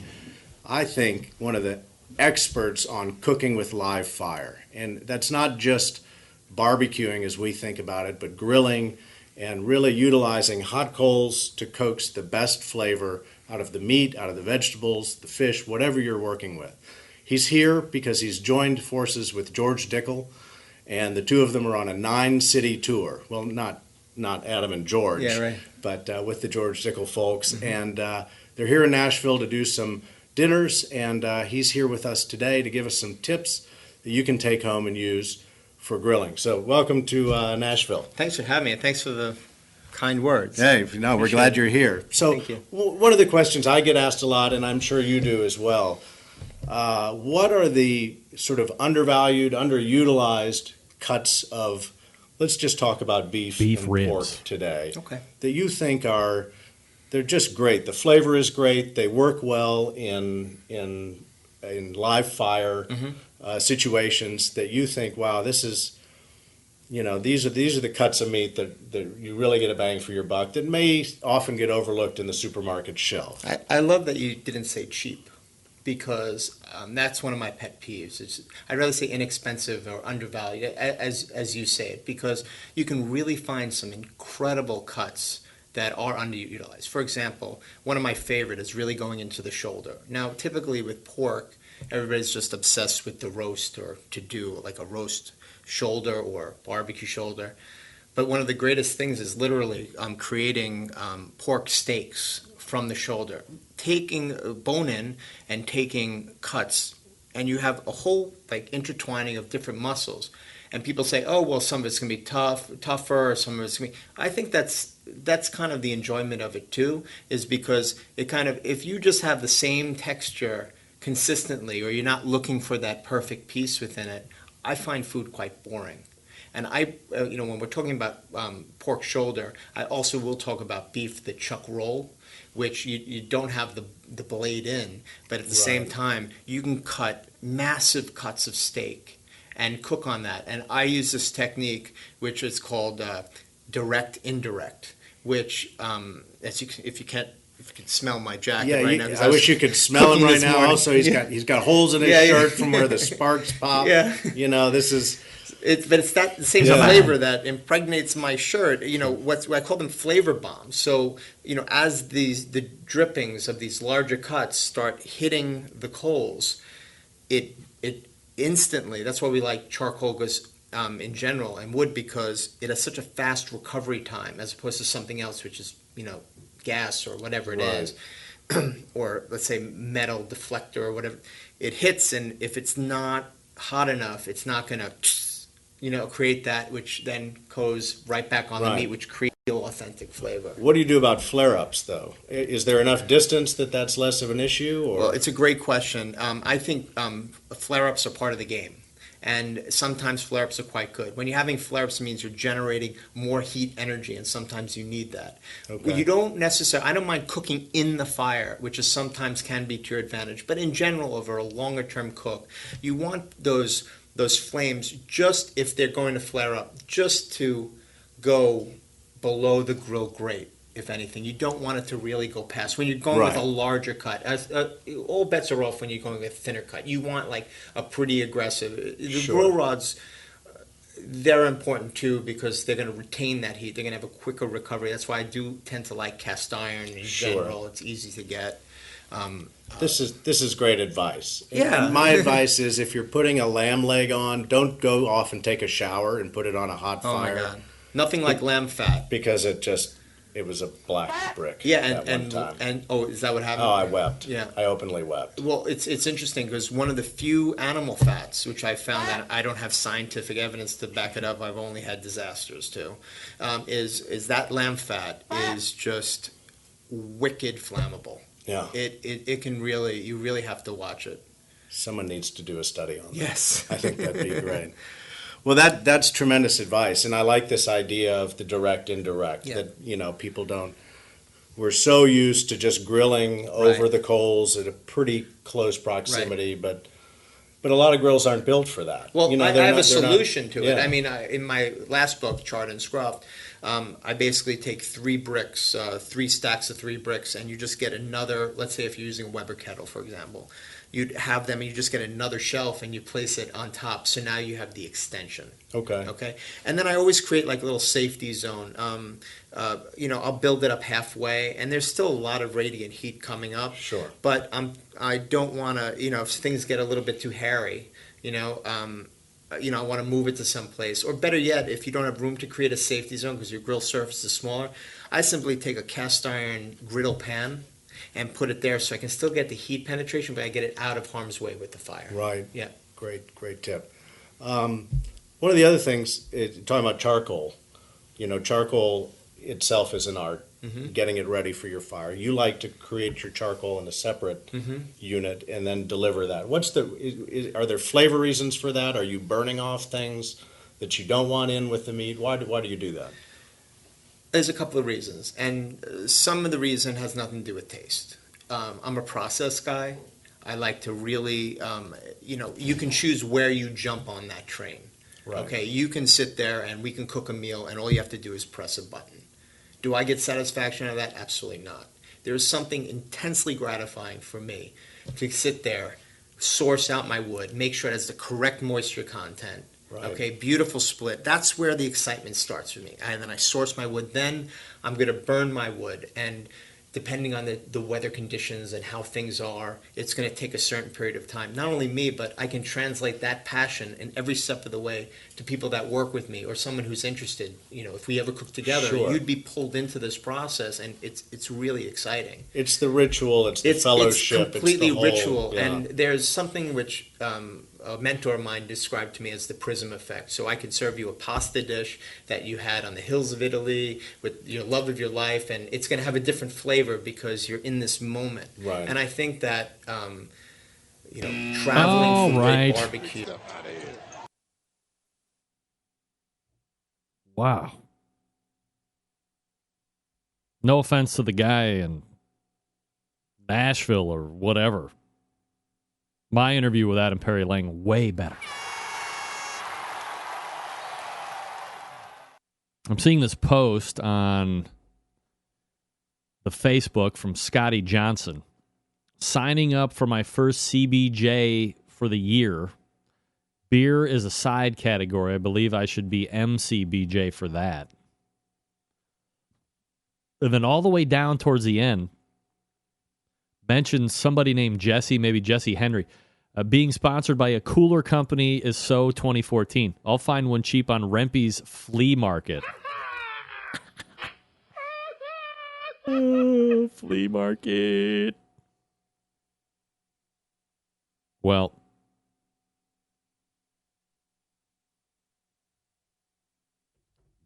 experts on cooking with live fire. And that's not just barbecuing as we think about it, but grilling and really utilizing hot coals to coax the best flavor out of the meat, out of the vegetables, the fish, whatever you're working with. He's here because he's joined forces with George Dickel, and the two of them are on a 9-city tour. Well, not Adam and George, yeah, right. But with the George Dickel folks. Mm-hmm. And they're here in Nashville to do some dinners, and he's here with us today to give us some tips that you can take home and use for grilling. So welcome to Nashville. Thanks for having me, and thanks for the kind words. Hey, no, we're glad you're here. So Thank you. One of the questions I get asked a lot, and I'm sure you do as well, what are the sort of undervalued, underutilized cuts of, let's just talk about beef and ribs. Pork today, Okay. that you think they're just great. The flavor is great. They work well in live fire situations that you think, wow, this is, these are the cuts of meat that you really get a bang for your buck that may often get overlooked in the supermarket shelf. I love that you didn't say cheap, because that's one of my pet peeves. I'd rather say inexpensive or undervalued, as you say it, because you can really find some incredible cuts that are underutilized. For example, one of my favorite is really going into the shoulder. Now, typically with pork, everybody's just obsessed with the roast, or to do like a roast shoulder or barbecue shoulder. But one of the greatest things is literally creating pork steaks from the shoulder, taking bone in and taking cuts, and you have a whole intertwining of different muscles. And people say, oh, well, some of it's going to be tougher, or some of it's going to be... I think that's kind of the enjoyment of it too, is because it kind of, if you just have the same texture consistently, or you're not looking for that perfect piece within it, I find food quite boring. And when we're talking about pork shoulder, I also will talk about beef, the chuck roll, which you don't have the blade in, but at the same time, you can cut massive cuts of steak and cook on that. And I use this technique, which is called direct indirect, which if you can smell my jacket right now. I wish you could smell him right now. Morning. Also, he's got holes in his shirt from where the sparks pop. Yeah. This is... But it's that the same flavor that impregnates my shirt. What I call them flavor bombs. So as the drippings of these larger cuts start hitting the coals, it instantly. That's why we like charcoal in general and wood, because it has such a fast recovery time as opposed to something else, which is gas or whatever it is, or let's say metal deflector or whatever. It hits, and if it's not hot enough, it's not going to create that, which then goes right back on the meat, which creates real authentic flavor. What do you do about flare-ups, though? Is there enough distance that's less of an issue? Or? Well, it's a great question. I think flare-ups are part of the game. And sometimes flare-ups are quite good. When you're having flare-ups, it means you're generating more heat energy, and sometimes you need that. Okay. You don't necessarily, I don't mind cooking in the fire, which is sometimes can be to your advantage. But in general, over a longer-term cook, you want those flames, just if they're going to flare up, just to go below the grill grate. If anything, you don't want it to really go past. When you're going with a larger cut, all bets are off when you're going with a thinner cut. You want like a pretty aggressive. The grill rods, they're important too because they're going to retain that heat. They're going to have a quicker recovery. That's why I do tend to like cast iron in general. It's easy to get. This is great advice. Yeah. And my advice is if you're putting a lamb leg on, don't go off and take a shower and put it on a hot fire. Oh my God. Nothing like lamb fat. Because it was a black brick. Yeah, and is that what happened? Oh, I wept. Yeah, I openly wept. Well, it's interesting because one of the few animal fats which I found that I don't have scientific evidence to back it up. I've only had disasters too. Is that lamb fat is just wicked flammable. Yeah, it can really, you really have to watch it. Someone needs to do a study on that. Yes, I think that'd be great. Well, that's tremendous advice, and I like this idea of the direct indirect. Yeah. That people don't. We're so used to just grilling over the coals at a pretty close proximity, but a lot of grills aren't built for that. Well, I have a solution to it. I mean, in my last book, Charred and Scruffed, I basically take 3 bricks, 3 stacks of 3 bricks, and you just get another. Let's say if you're using a Weber kettle, for example. You'd have them, and you just get another shelf, and you place it on top. So now you have the extension. Okay. And then I always create like a little safety zone. I'll build it up halfway, and there's still a lot of radiant heat coming up. Sure. But I don't want to. If things get a little bit too hairy, I want to move it to some place. Or better yet, if you don't have room to create a safety zone because your grill surface is smaller, I simply take a cast iron griddle pan and put it there so I can still get the heat penetration, but I get it out of harm's way with the fire. Right. Yeah. Great tip. One of the other things, talking about charcoal, charcoal itself is an art, getting it ready for your fire. You like to create your charcoal in a separate unit and then deliver that. Are there flavor reasons for that? Are you burning off things that you don't want in with the meat? Why do you do that? There's a couple of reasons, and some of the reason has nothing to do with taste. I'm a process guy. I like to really, you can choose where you jump on that train. Right. Okay, you can sit there and we can cook a meal, and all you have to do is press a button. Do I get satisfaction out of that? Absolutely not. There is something intensely gratifying for me to sit there, source out my wood, make sure it has the correct moisture content. Right. Okay, beautiful split. That's where the excitement starts for me. And then I source my wood. Then I'm going to burn my wood. And depending on the weather conditions and how things are, it's going to take a certain period of time. Not only me, but I can translate that passion in every step of the way to people that work with me or someone who's interested. If we ever cook together, Sure. You'd be pulled into this process, and it's really exciting. It's the ritual, it's the fellowship. It's completely the whole, ritual. yeah. And there's something which a mentor of mine described to me as the prism effect. So I could serve you a pasta dish that you had on the hills of Italy with your love of your life, and it's going to have a different flavor because you're in this moment. Right. And I think that, traveling for great barbecue. Wow. No offense to the guy in Nashville or whatever. My interview with Adam Perry Lang, way better. I'm seeing this post on the Facebook from Scotty Johnson. Signing up for my first CBJ for the year. Beer is a side category. I believe I should be MCBJ for that. And then all the way down towards the end, mentions somebody named Jesse, maybe Jesse Henry. Being sponsored by a cooler company is so 2014. I'll find one cheap on Rempe's flea market. Flea market. Well,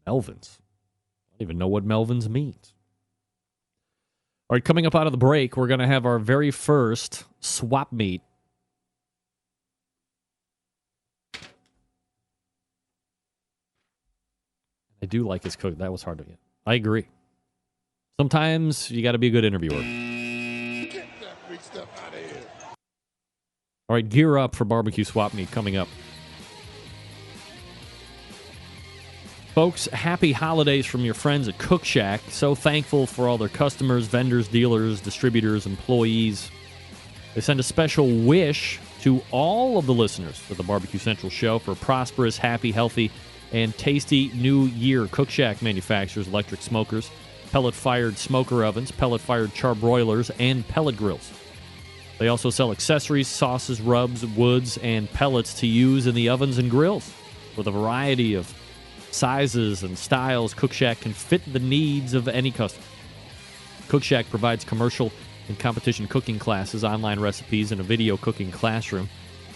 Melvin's. don't even know what Melvin's means. All right, coming up out of the break, we're going to have our very first swap meet. I do like his cook. That was hard to get. I agree. Sometimes you got to be a good interviewer. Get that freak stuff out of here. All right, gear up for barbecue swap meet coming up. Folks, happy holidays from your friends at Cook Shack. So thankful for all their customers, vendors, dealers, distributors, employees. They send a special wish to all of the listeners for the Barbecue Central show for a prosperous, happy, healthy, and tasty new year. Cook Shack manufactures electric smokers, pellet-fired smoker ovens, pellet-fired charbroilers, and pellet grills. They also sell accessories, sauces, rubs, woods, and pellets to use in the ovens and grills. With a variety of sizes and styles, Cook Shack can fit the needs of any customer. Cook Shack provides commercial and competition cooking classes, online recipes, and a video cooking classroom.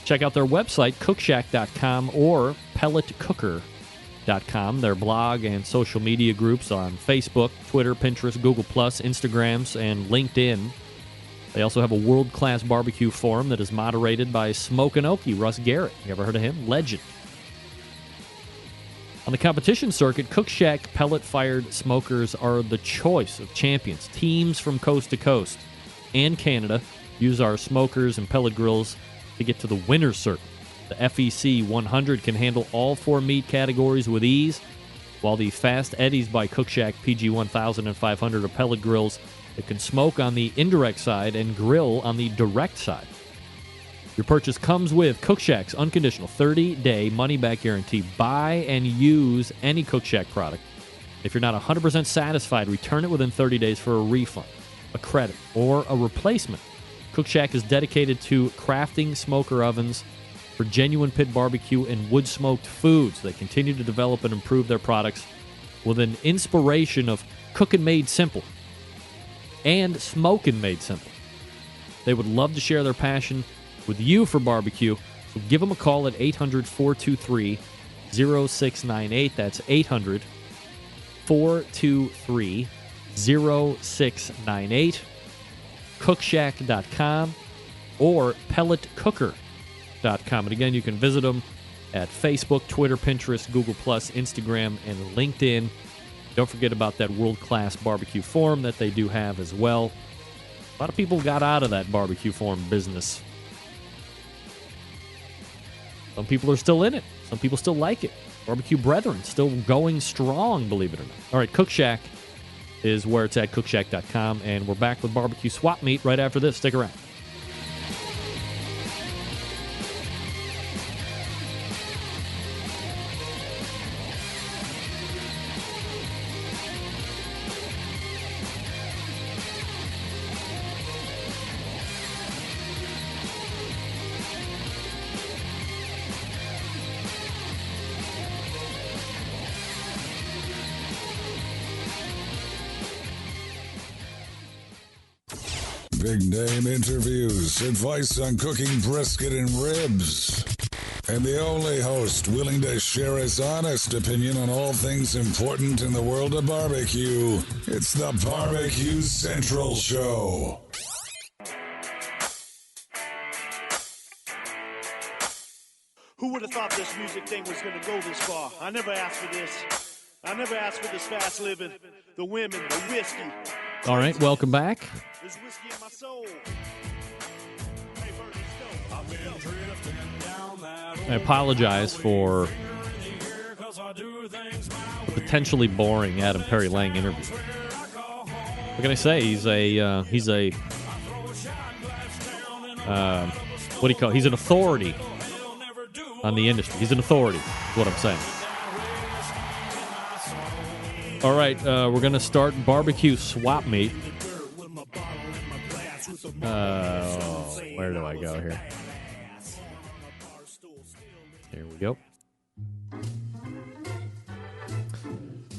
Check out their website, cookshack.com or pelletcooker.com, their blog and social media groups on Facebook, Twitter, Pinterest, Google+, Instagrams, and LinkedIn. They also have a world-class barbecue forum that is moderated by Smoke-and-Okie, Russ Garrett. You ever heard of him? Legend. On the competition circuit, Cook Shack pellet-fired smokers are the choice of champions. Teams from coast to coast and Canada use our smokers and pellet grills to get to the winner's circle. The FEC 100 can handle all 4 meat categories with ease, while the Fast Eddies by Cook Shack PG 1000 and 500 are pellet grills that can smoke on the indirect side and grill on the direct side. Your purchase comes with Cook Shack's unconditional 30-day money-back guarantee. Buy and use any Cook Shack product. If you're not 100% satisfied, return it within 30 days for a refund, a credit, or a replacement. Cook Shack is dedicated to crafting smoker ovens for genuine pit barbecue and wood-smoked foods. They continue to develop and improve their products with an inspiration of cooking made simple and smoking made simple. They would love to share their passion with you for barbecue, so give them a call at 800-423-0698. That's 800-423-0698. Cookshack.com or pelletcooker.com. And again, you can visit them at Facebook, Twitter, Pinterest, Google+, Instagram, and LinkedIn. Don't forget about that world-class barbecue forum that they do have as well. A lot of people got out of that barbecue forum business. Some people are still in it. Some people still like it. Barbecue Brethren still going strong, believe it or not. All right, Cook Shack is where it's at, cookshack.com, and we're back with Barbecue Swap Meet right after this. Stick around. Big name interviews, advice on cooking brisket and ribs, and the only host willing to share his honest opinion on all things important in the world of barbecue. It's the Barbecue Central Show. Who would have thought this music thing was going to go this far? I never asked for this. I never asked for this fast living, the women, the whiskey. All right, welcome back. There's whiskey in my soul. I apologize for the potentially boring Adam Perry Lang interview. What can I say? He's a what do you call it? He's an authority on the industry. He's an authority, is what I'm saying. All right, we're going to start Barbecue Swap Meet. Where do I go here? Here we go.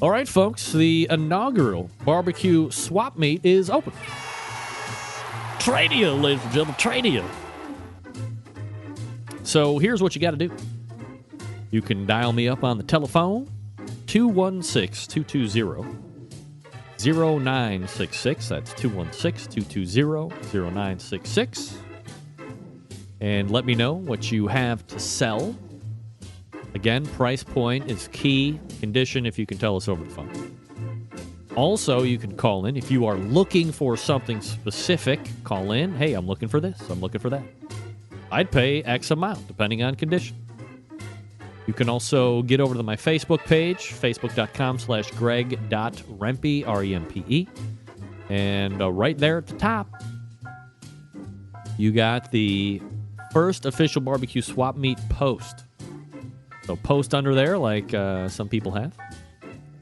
All right, folks, the inaugural Barbecue Swap Meet is open. Tradia, ladies and gentlemen, Tradia. So here's what you got to do. You can dial me up on the telephone, 216-220-0009. 216-220-0966. That's 216-220-0966. And let me know what you have to sell. Again, price point is key. Condition, if you can tell us over the phone. Also, you can call in. If you are looking for something specific, call in. Hey, I'm looking for this. I'm looking for that. I'd pay X amount, depending on condition. You can also get over to my Facebook page, facebook.com/greg.rempe, R-E-M-P-E. And right there at the top, you got the first official barbecue swap meet post. So post under there like some people have.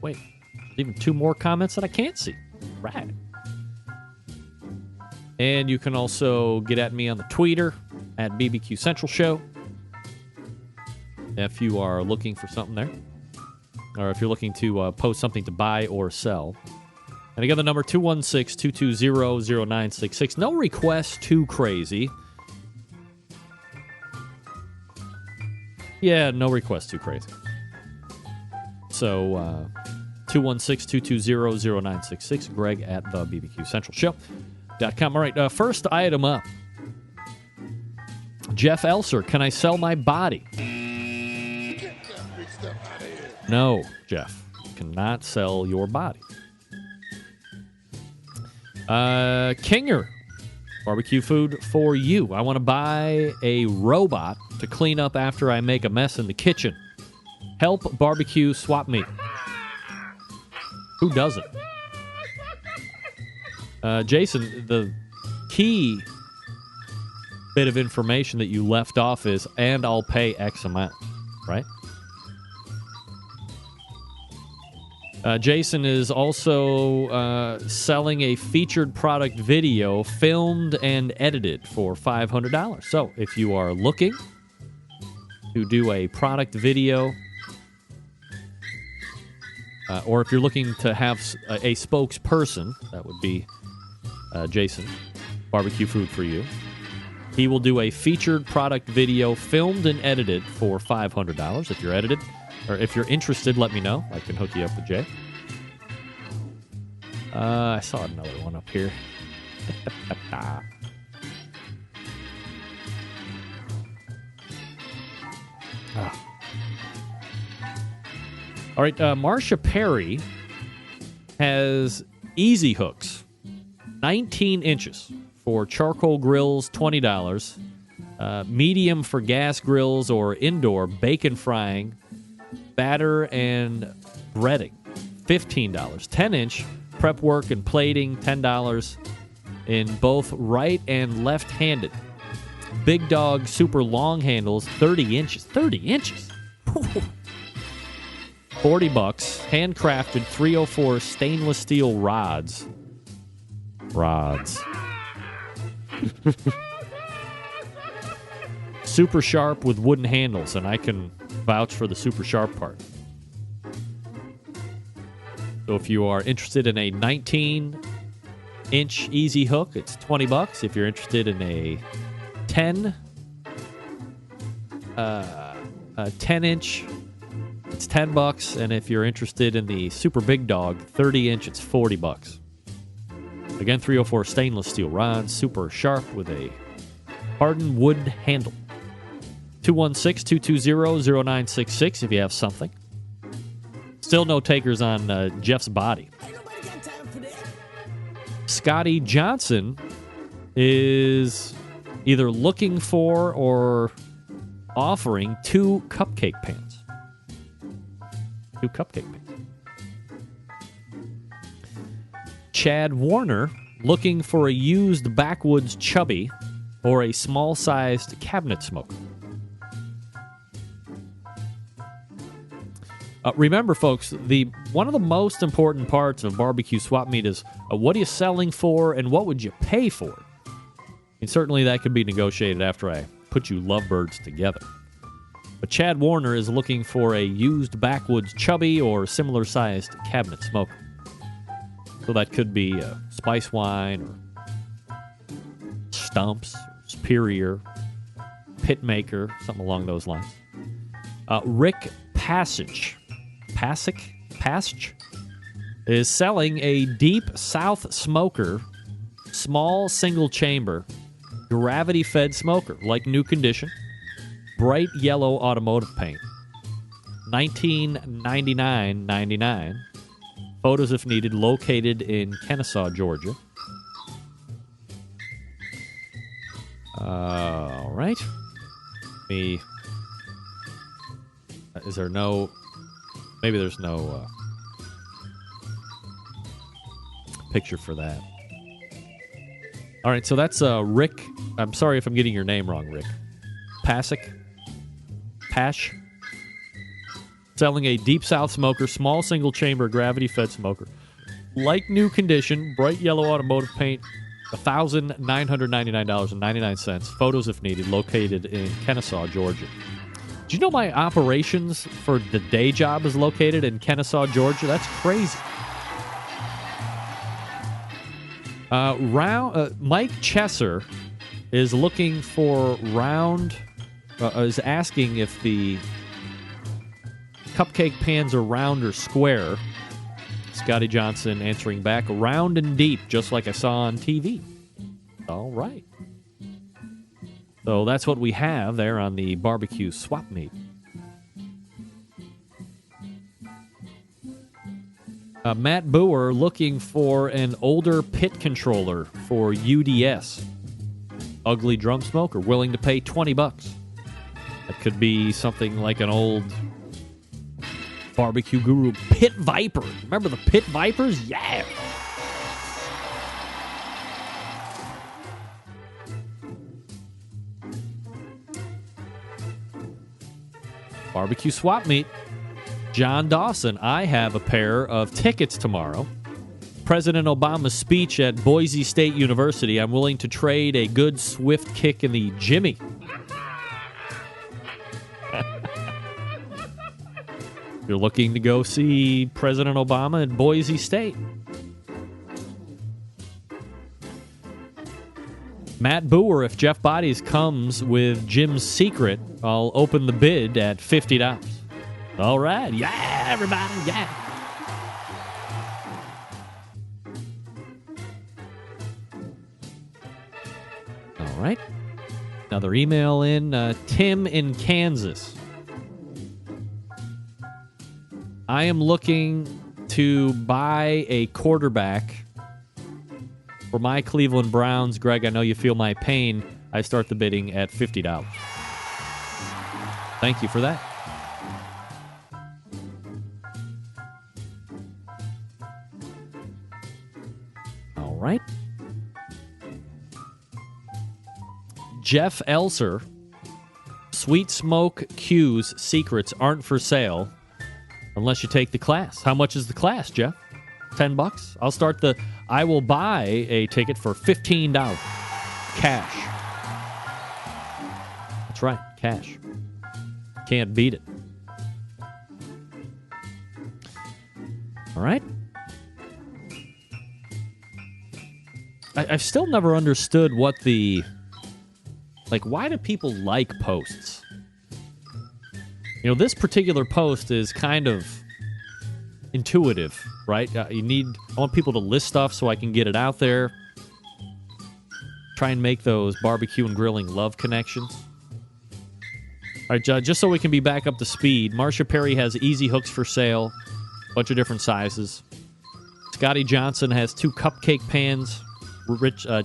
Wait, there's even 2 more comments that I can't see. Right. And you can also get at me on the Twitter at BBQ Central Show if you are looking for something there. Or if you're looking to post something to buy or sell. And again, the number 216-220-0966. No requests too crazy. Yeah, no requests too crazy. So, 216-220-0966. Greg at the BBQCentralShow.com. All right, first item up. Jeff Elser, can I sell my body? No, Jeff. You cannot sell your body. Kinger, barbecue food for you. I want to buy a robot to clean up after I make a mess in the kitchen. Help BBQ Swap Meet. Who doesn't? Jason, the key bit of information that you left off is, and I'll pay X amount, right? Jason is also selling a featured product video filmed and edited for $500. So if you are looking to do a product video, or if you're looking to have a spokesperson, that would be Jason, barbecue food for you. He will do a featured product video filmed and edited for $500. If you're edited, or if you're interested, let me know. I can hook you up with Jay. I saw another one up here. All right, Marcia Perry has easy hooks, 19 inches for charcoal grills, $20. Medium for gas grills or indoor bacon frying, batter and breading, $15. 10-inch prep work and plating, $10 in both right and left-handed. Big Dog super long handles, 30 inches. 30 inches? $40. Handcrafted 304 stainless steel rods. Super sharp with wooden handles, and I can vouch for the super sharp part. So if you are interested in a 19-inch easy hook, it's $20. If you're interested in a 10-inch, it's $10. And if you're interested in the super big dog, 30-inch, it's $40. Again, 304 stainless steel rods, super sharp with a hardened wood handle. 216-220-0966 if you have something. Still no takers on Jeff's body. Scotty Johnson is either looking for or offering 2 cupcake pans. 2 cupcake pans. Chad Warner looking for a used backwoods chubby or a small-sized cabinet smoker. Remember, folks, one of the most important parts of barbecue swap meet is what are you selling for and what would you pay for? And certainly that could be negotiated after I put you lovebirds together. But Chad Warner is looking for a used backwoods chubby or similar-sized cabinet smoker. So that could be a spice wine or Stumps, Superior, Pitmaker, something along those lines. Rick Passage. is selling a Deep South smoker, small single chamber, gravity-fed smoker, like new condition, bright yellow automotive paint, $1999.99. Photos if needed, located in Kennesaw, Georgia. All right. Is there no... Maybe there's no picture for that. All right, so that's Rick. I'm sorry if I'm getting your name wrong, Rick. Pash. Selling a Deep South smoker, small single chamber, gravity-fed smoker. Like new condition, bright yellow automotive paint, $1,999.99. Photos if needed, located in Kennesaw, Georgia. Do you know my operations for the day job is located in Kennesaw, Georgia? That's crazy. Mike Chesser is looking for is asking if the cupcake pans are round or square. Scotty Johnson answering back, round and deep, just like I saw on TV. All right. So that's what we have there on the BBQ Swap Meet. Matt Boer looking for an older pit controller for UDS. Ugly drum smoker, willing to pay $20. That could be something like an old Barbecue Guru Pit Viper. Remember the Pit Vipers? Yeah. Barbecue Swap Meet. John Dawson, I have a pair of tickets tomorrow. President Obama's speech at Boise State University. I'm willing to trade a good swift kick in the Jimmy. You're looking to go see President Obama at Boise State. Matt Boer, if Jeff Bodies comes with Jim's Secret, I'll open the bid at $50. All right. Yeah, everybody. Yeah. All right. Another email in. Tim in Kansas. I am looking to buy a quarterback for my Cleveland Browns. Greg, I know you feel my pain. I start the bidding at $50. Thank you for that. All right. Jeff Elser. Sweet Smoke Q's secrets aren't for sale unless you take the class. How much is the class, Jeff? $10? I will buy a ticket for $15. Cash. That's right, cash. Can't beat it. All right. I've still never understood what why do people like posts? You know, this particular post is kind of intuitive, right? I want people to list stuff so I can get it out there. Try and make those barbecue and grilling love connections. All right, just so we can be back up to speed, Marcia Perry has easy hooks for sale, bunch of different sizes. Scotty Johnson has 2 cupcake pans.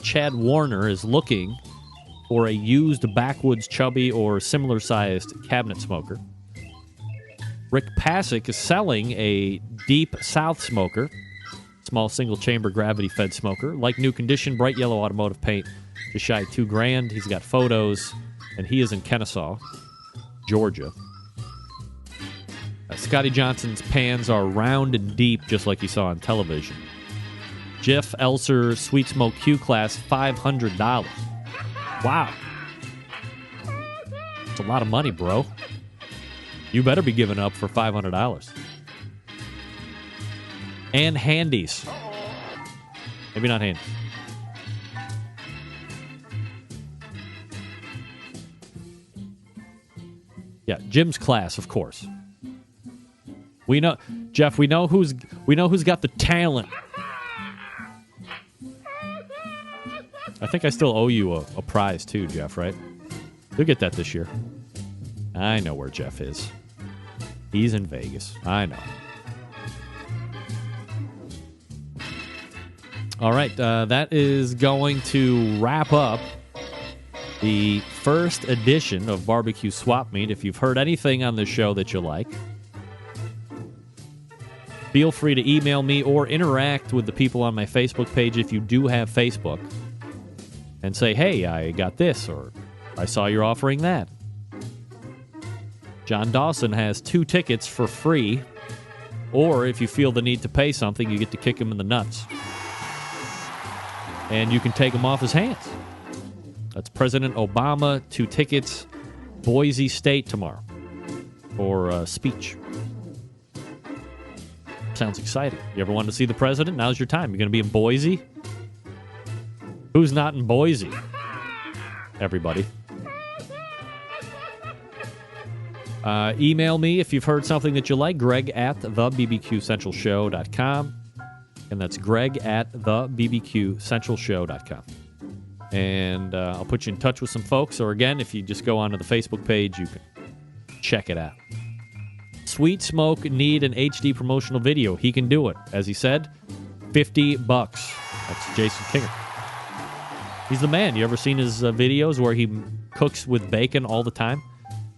Chad Warner is looking for a used Backwoods Chubby or similar-sized cabinet smoker. Rick Pasick is selling a Deep South smoker, small single-chamber gravity-fed smoker, like new condition, bright yellow automotive paint, just shy of $2,000. He's got photos, and he is in Kennesaw, Georgia. Scotty Johnson's pans are round and deep, just like you saw on television. Jeff Elser Sweet Smoke Q class, $500. Wow. That's a lot of money, bro. You better be giving up for $500. And handies. Maybe not handies. Yeah, Jim's class, of course. We know Jeff, we know who's got the talent. I think I still owe you a prize too, Jeff, right? You'll get that this year. I know where Jeff is. He's in Vegas. I know. All right, that is going to wrap up the first edition of BBQ Swap Meet. If you've heard anything on this show that you like, feel free to email me or interact with the people on my Facebook page if you do have Facebook and say, hey, I got this, or I saw you're offering that. John Dawson has 2 tickets for free, or if you feel the need to pay something, you get to kick him in the nuts. And you can take him off his hands. That's President Obama, 2 tickets, Boise State tomorrow for a speech. Sounds exciting. You ever wanted to see the president? Now's your time. You're going to be in Boise? Who's not in Boise? Everybody. Email me if you've heard something that you like, Greg at thebbqcentralshow.com. And that's Greg at thebbqcentralshow.com. And I'll put you in touch with some folks. Or again, if you just go onto the Facebook page, you can check it out. Sweet Smoke need an HD promotional video. He can do it. As he said, $50. That's Jason Kinger. He's the man. You ever seen his videos where he cooks with bacon all the time?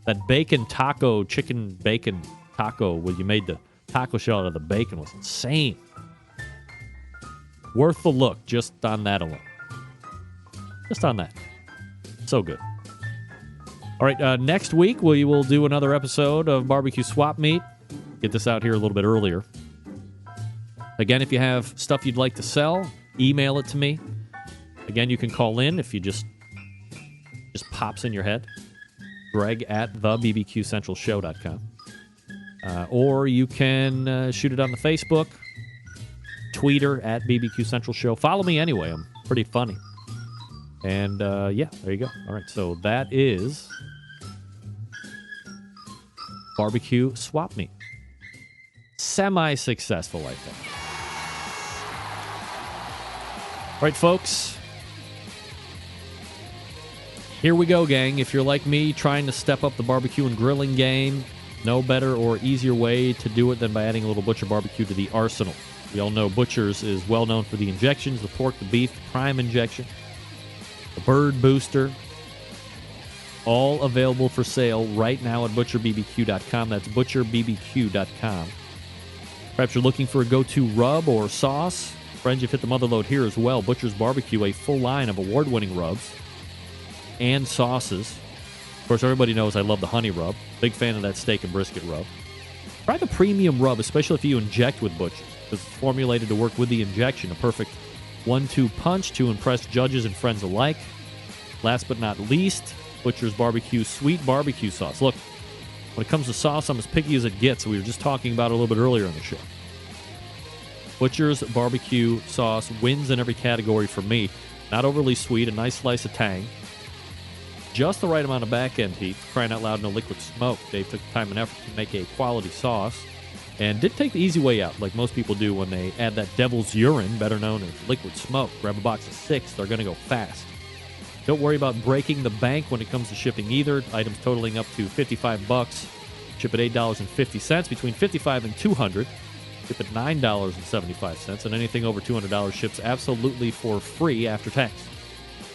That bacon taco, chicken bacon taco, where you made the taco shell out of the bacon, was insane. Worth the look just on that alone. Just on that. So good. All right, next week we will do another episode of BBQ Swap Meet. Get this out here a little bit earlier. Again, if you have stuff you'd like to sell, email it to me. Again, you can call in if you just pops in your head. Greg at thebbqcentralshow.com. Or you can shoot it on the Facebook, Twitter at BBQ Central Show. Follow me anyway. I'm pretty funny. And, yeah, there you go. All right, so that is BBQ Swap Meet. Semi-successful, I think. All right, folks. Here we go, gang. If you're like me, trying to step up the barbecue and grilling game, no better or easier way to do it than by adding a little Butcher Barbecue to the arsenal. We all know Butcher's is well known for the injections, the pork, the beef, the prime injection, the bird booster, all available for sale right now at butcherbbq.com. That's butcherbbq.com. Perhaps you're looking for a go-to rub or sauce. Friends, you've hit the mother load here as well. Butcher's Barbecue, a full line of award-winning rubs and sauces. Of course, everybody knows I love the honey rub. Big fan of that steak and brisket rub. Try the premium rub, especially if you inject with Butcher's, because it's formulated to work with the injection. A perfect 1-2 punch to impress judges and friends alike. Last but not least, Butcher's Barbecue Sweet Barbecue Sauce. Look, when it comes to sauce, I'm as picky as it gets. We were just talking about it a little bit earlier in the show. Butcher's Barbecue Sauce wins in every category for me. Not overly sweet, a nice slice of tang. Just the right amount of back-end heat. Crying out loud, no liquid smoke. Dave took the time and effort to make a quality sauce and did take the easy way out, like most people do when they add that devil's urine, better known as liquid smoke. Grab a box of 6. They're going to go fast. Don't worry about breaking the bank when it comes to shipping either. Items totaling up to $55. Ship at $8.50, between $55 and $200. Ship at $9.75, and anything over $200 ships absolutely for free after tax.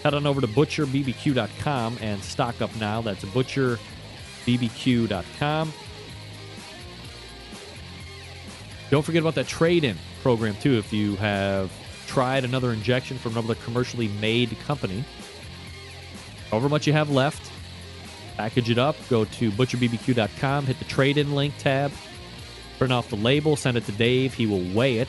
Head on over to butcherbbq.com and stock up now. That's butcherbbq.com. Don't forget about that trade-in program, too. If you have tried another injection from another commercially made company, however much you have left, package it up, go to butcherbbq.com, hit the trade-in link tab, print off the label, send it to Dave. He will weigh it.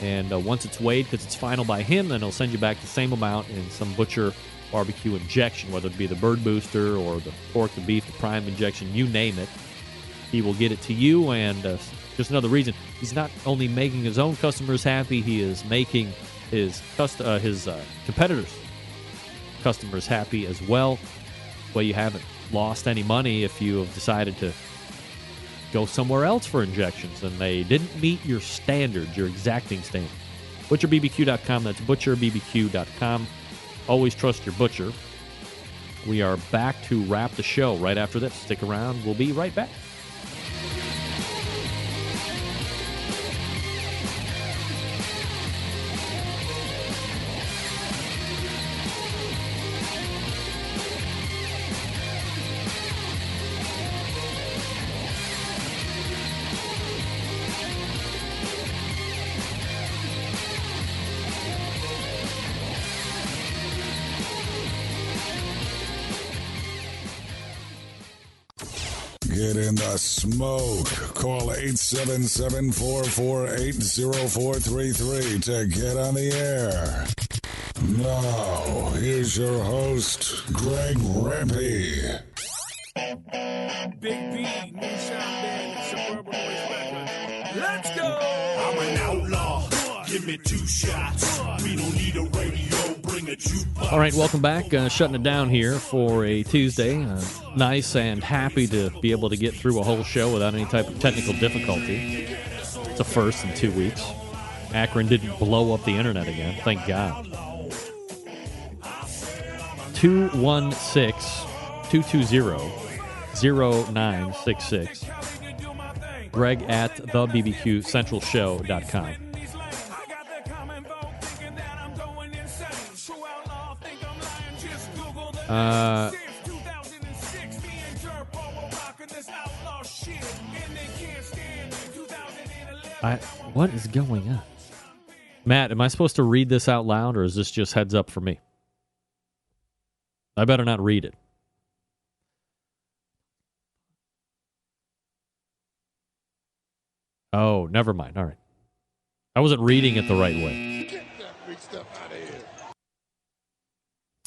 And once it's weighed, because it's final by him, then he'll send you back the same amount in some Butcher Barbecue injection, whether it be the bird booster or the pork, the beef, the prime injection, you name it. He will get it to you, and just another reason. He's not only making his own customers happy, he is making his competitors' customers happy as well. Well, you haven't lost any money if you have decided to go somewhere else for injections, and they didn't meet your standards, your exacting standards. ButcherBBQ.com. That's ButcherBBQ.com. Always trust your butcher. We are back to wrap the show right after this. Stick around. We'll be right back. Get in the smoke. Call 877-448-0433 to get on the air. Now, here's your host, Greg Lampe. Big B, Moonshine Band, and Suburban Boys Records. Let's go! I'm an outlaw. Give me 2 shots. We don't need a radio. Bring a jukebox. All right, welcome back. Shutting it down here for a Tuesday. Nice and happy to be able to get through a whole show without any type of technical difficulty. It's a first in 2 weeks. Akron didn't blow up the internet again. Thank God. 216-220-0966. Greg at thebbqcentralshow.com. What is going on? Matt, am I supposed to read this out loud, or is this just heads up for me? I better not read it. Oh, never mind. All right. I wasn't reading it the right way. Get that big stuff out of here.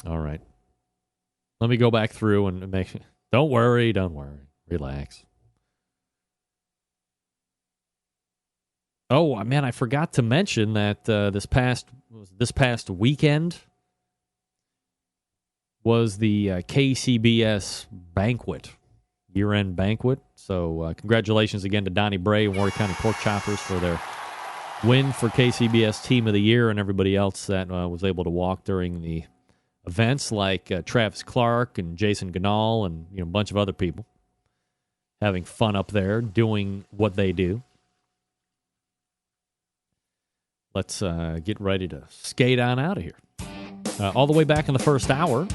All right. Let me go back through and make... Don't worry. Relax. Oh, man, I forgot to mention that this past weekend was the KCBS banquet, year-end banquet. So congratulations again to Donnie Bray and Warrior County Pork Choppers for their win for KCBS Team of the Year, and everybody else that was able to walk during the events, like Travis Clark and Jason Ganal and a bunch of other people having fun up there doing what they do. Let's get ready to skate on out of here. All the way back in the first hour,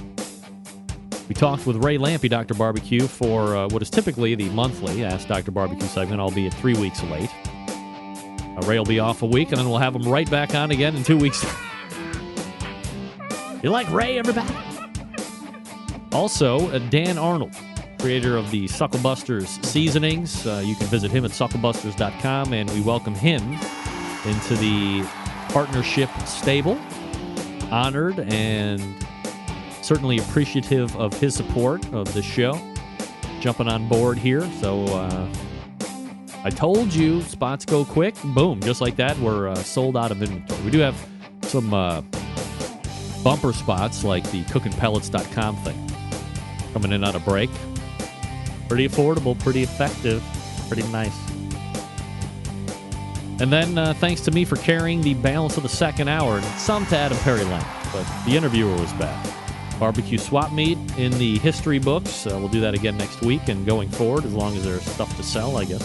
we talked with Ray Lampe, Dr. Barbecue, for what is typically the monthly Ask Dr. Barbecue segment, albeit 3 weeks late. Ray will be off a week, and then we'll have him right back on again in 2 weeks. You like Ray, everybody? Also, Dan Arnold, creator of the Suckle Busters seasonings. You can visit him at sucklebusters.com, and we welcome him into the partnership stable. Honored and certainly appreciative of his support of the show. Jumping on board here. So I told you, spots go quick. Boom, just like that, we're sold out of inventory. We do have some bumper spots like the cookingpellets.com thing coming in on a break. Pretty affordable, pretty effective, pretty nice. And then thanks to me for carrying the balance of the second hour, and some to Adam Perry Lang, but the interviewer was back. BBQ Swap Meet in the history books. We'll do that again next week and going forward, as long as there's stuff to sell, I guess,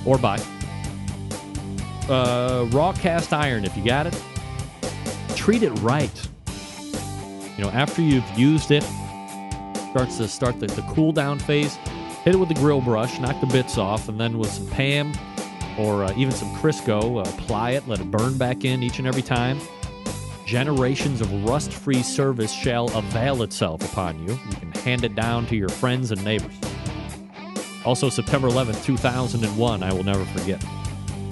or buy. Raw cast iron, if you got it, treat it right. After you've used it, start the cool down phase. Hit it with the grill brush, knock the bits off, and then with some Pam or even some Crisco, apply it, let it burn back in each and every time. Generations of rust-free service shall avail itself upon you. You can hand it down to your friends and neighbors. Also, September 11th, 2001, I will never forget.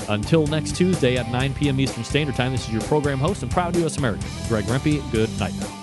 Until next Tuesday at 9 p.m. Eastern Standard Time, this is your program host and proud U.S. American, Greg Lampe. Good night now.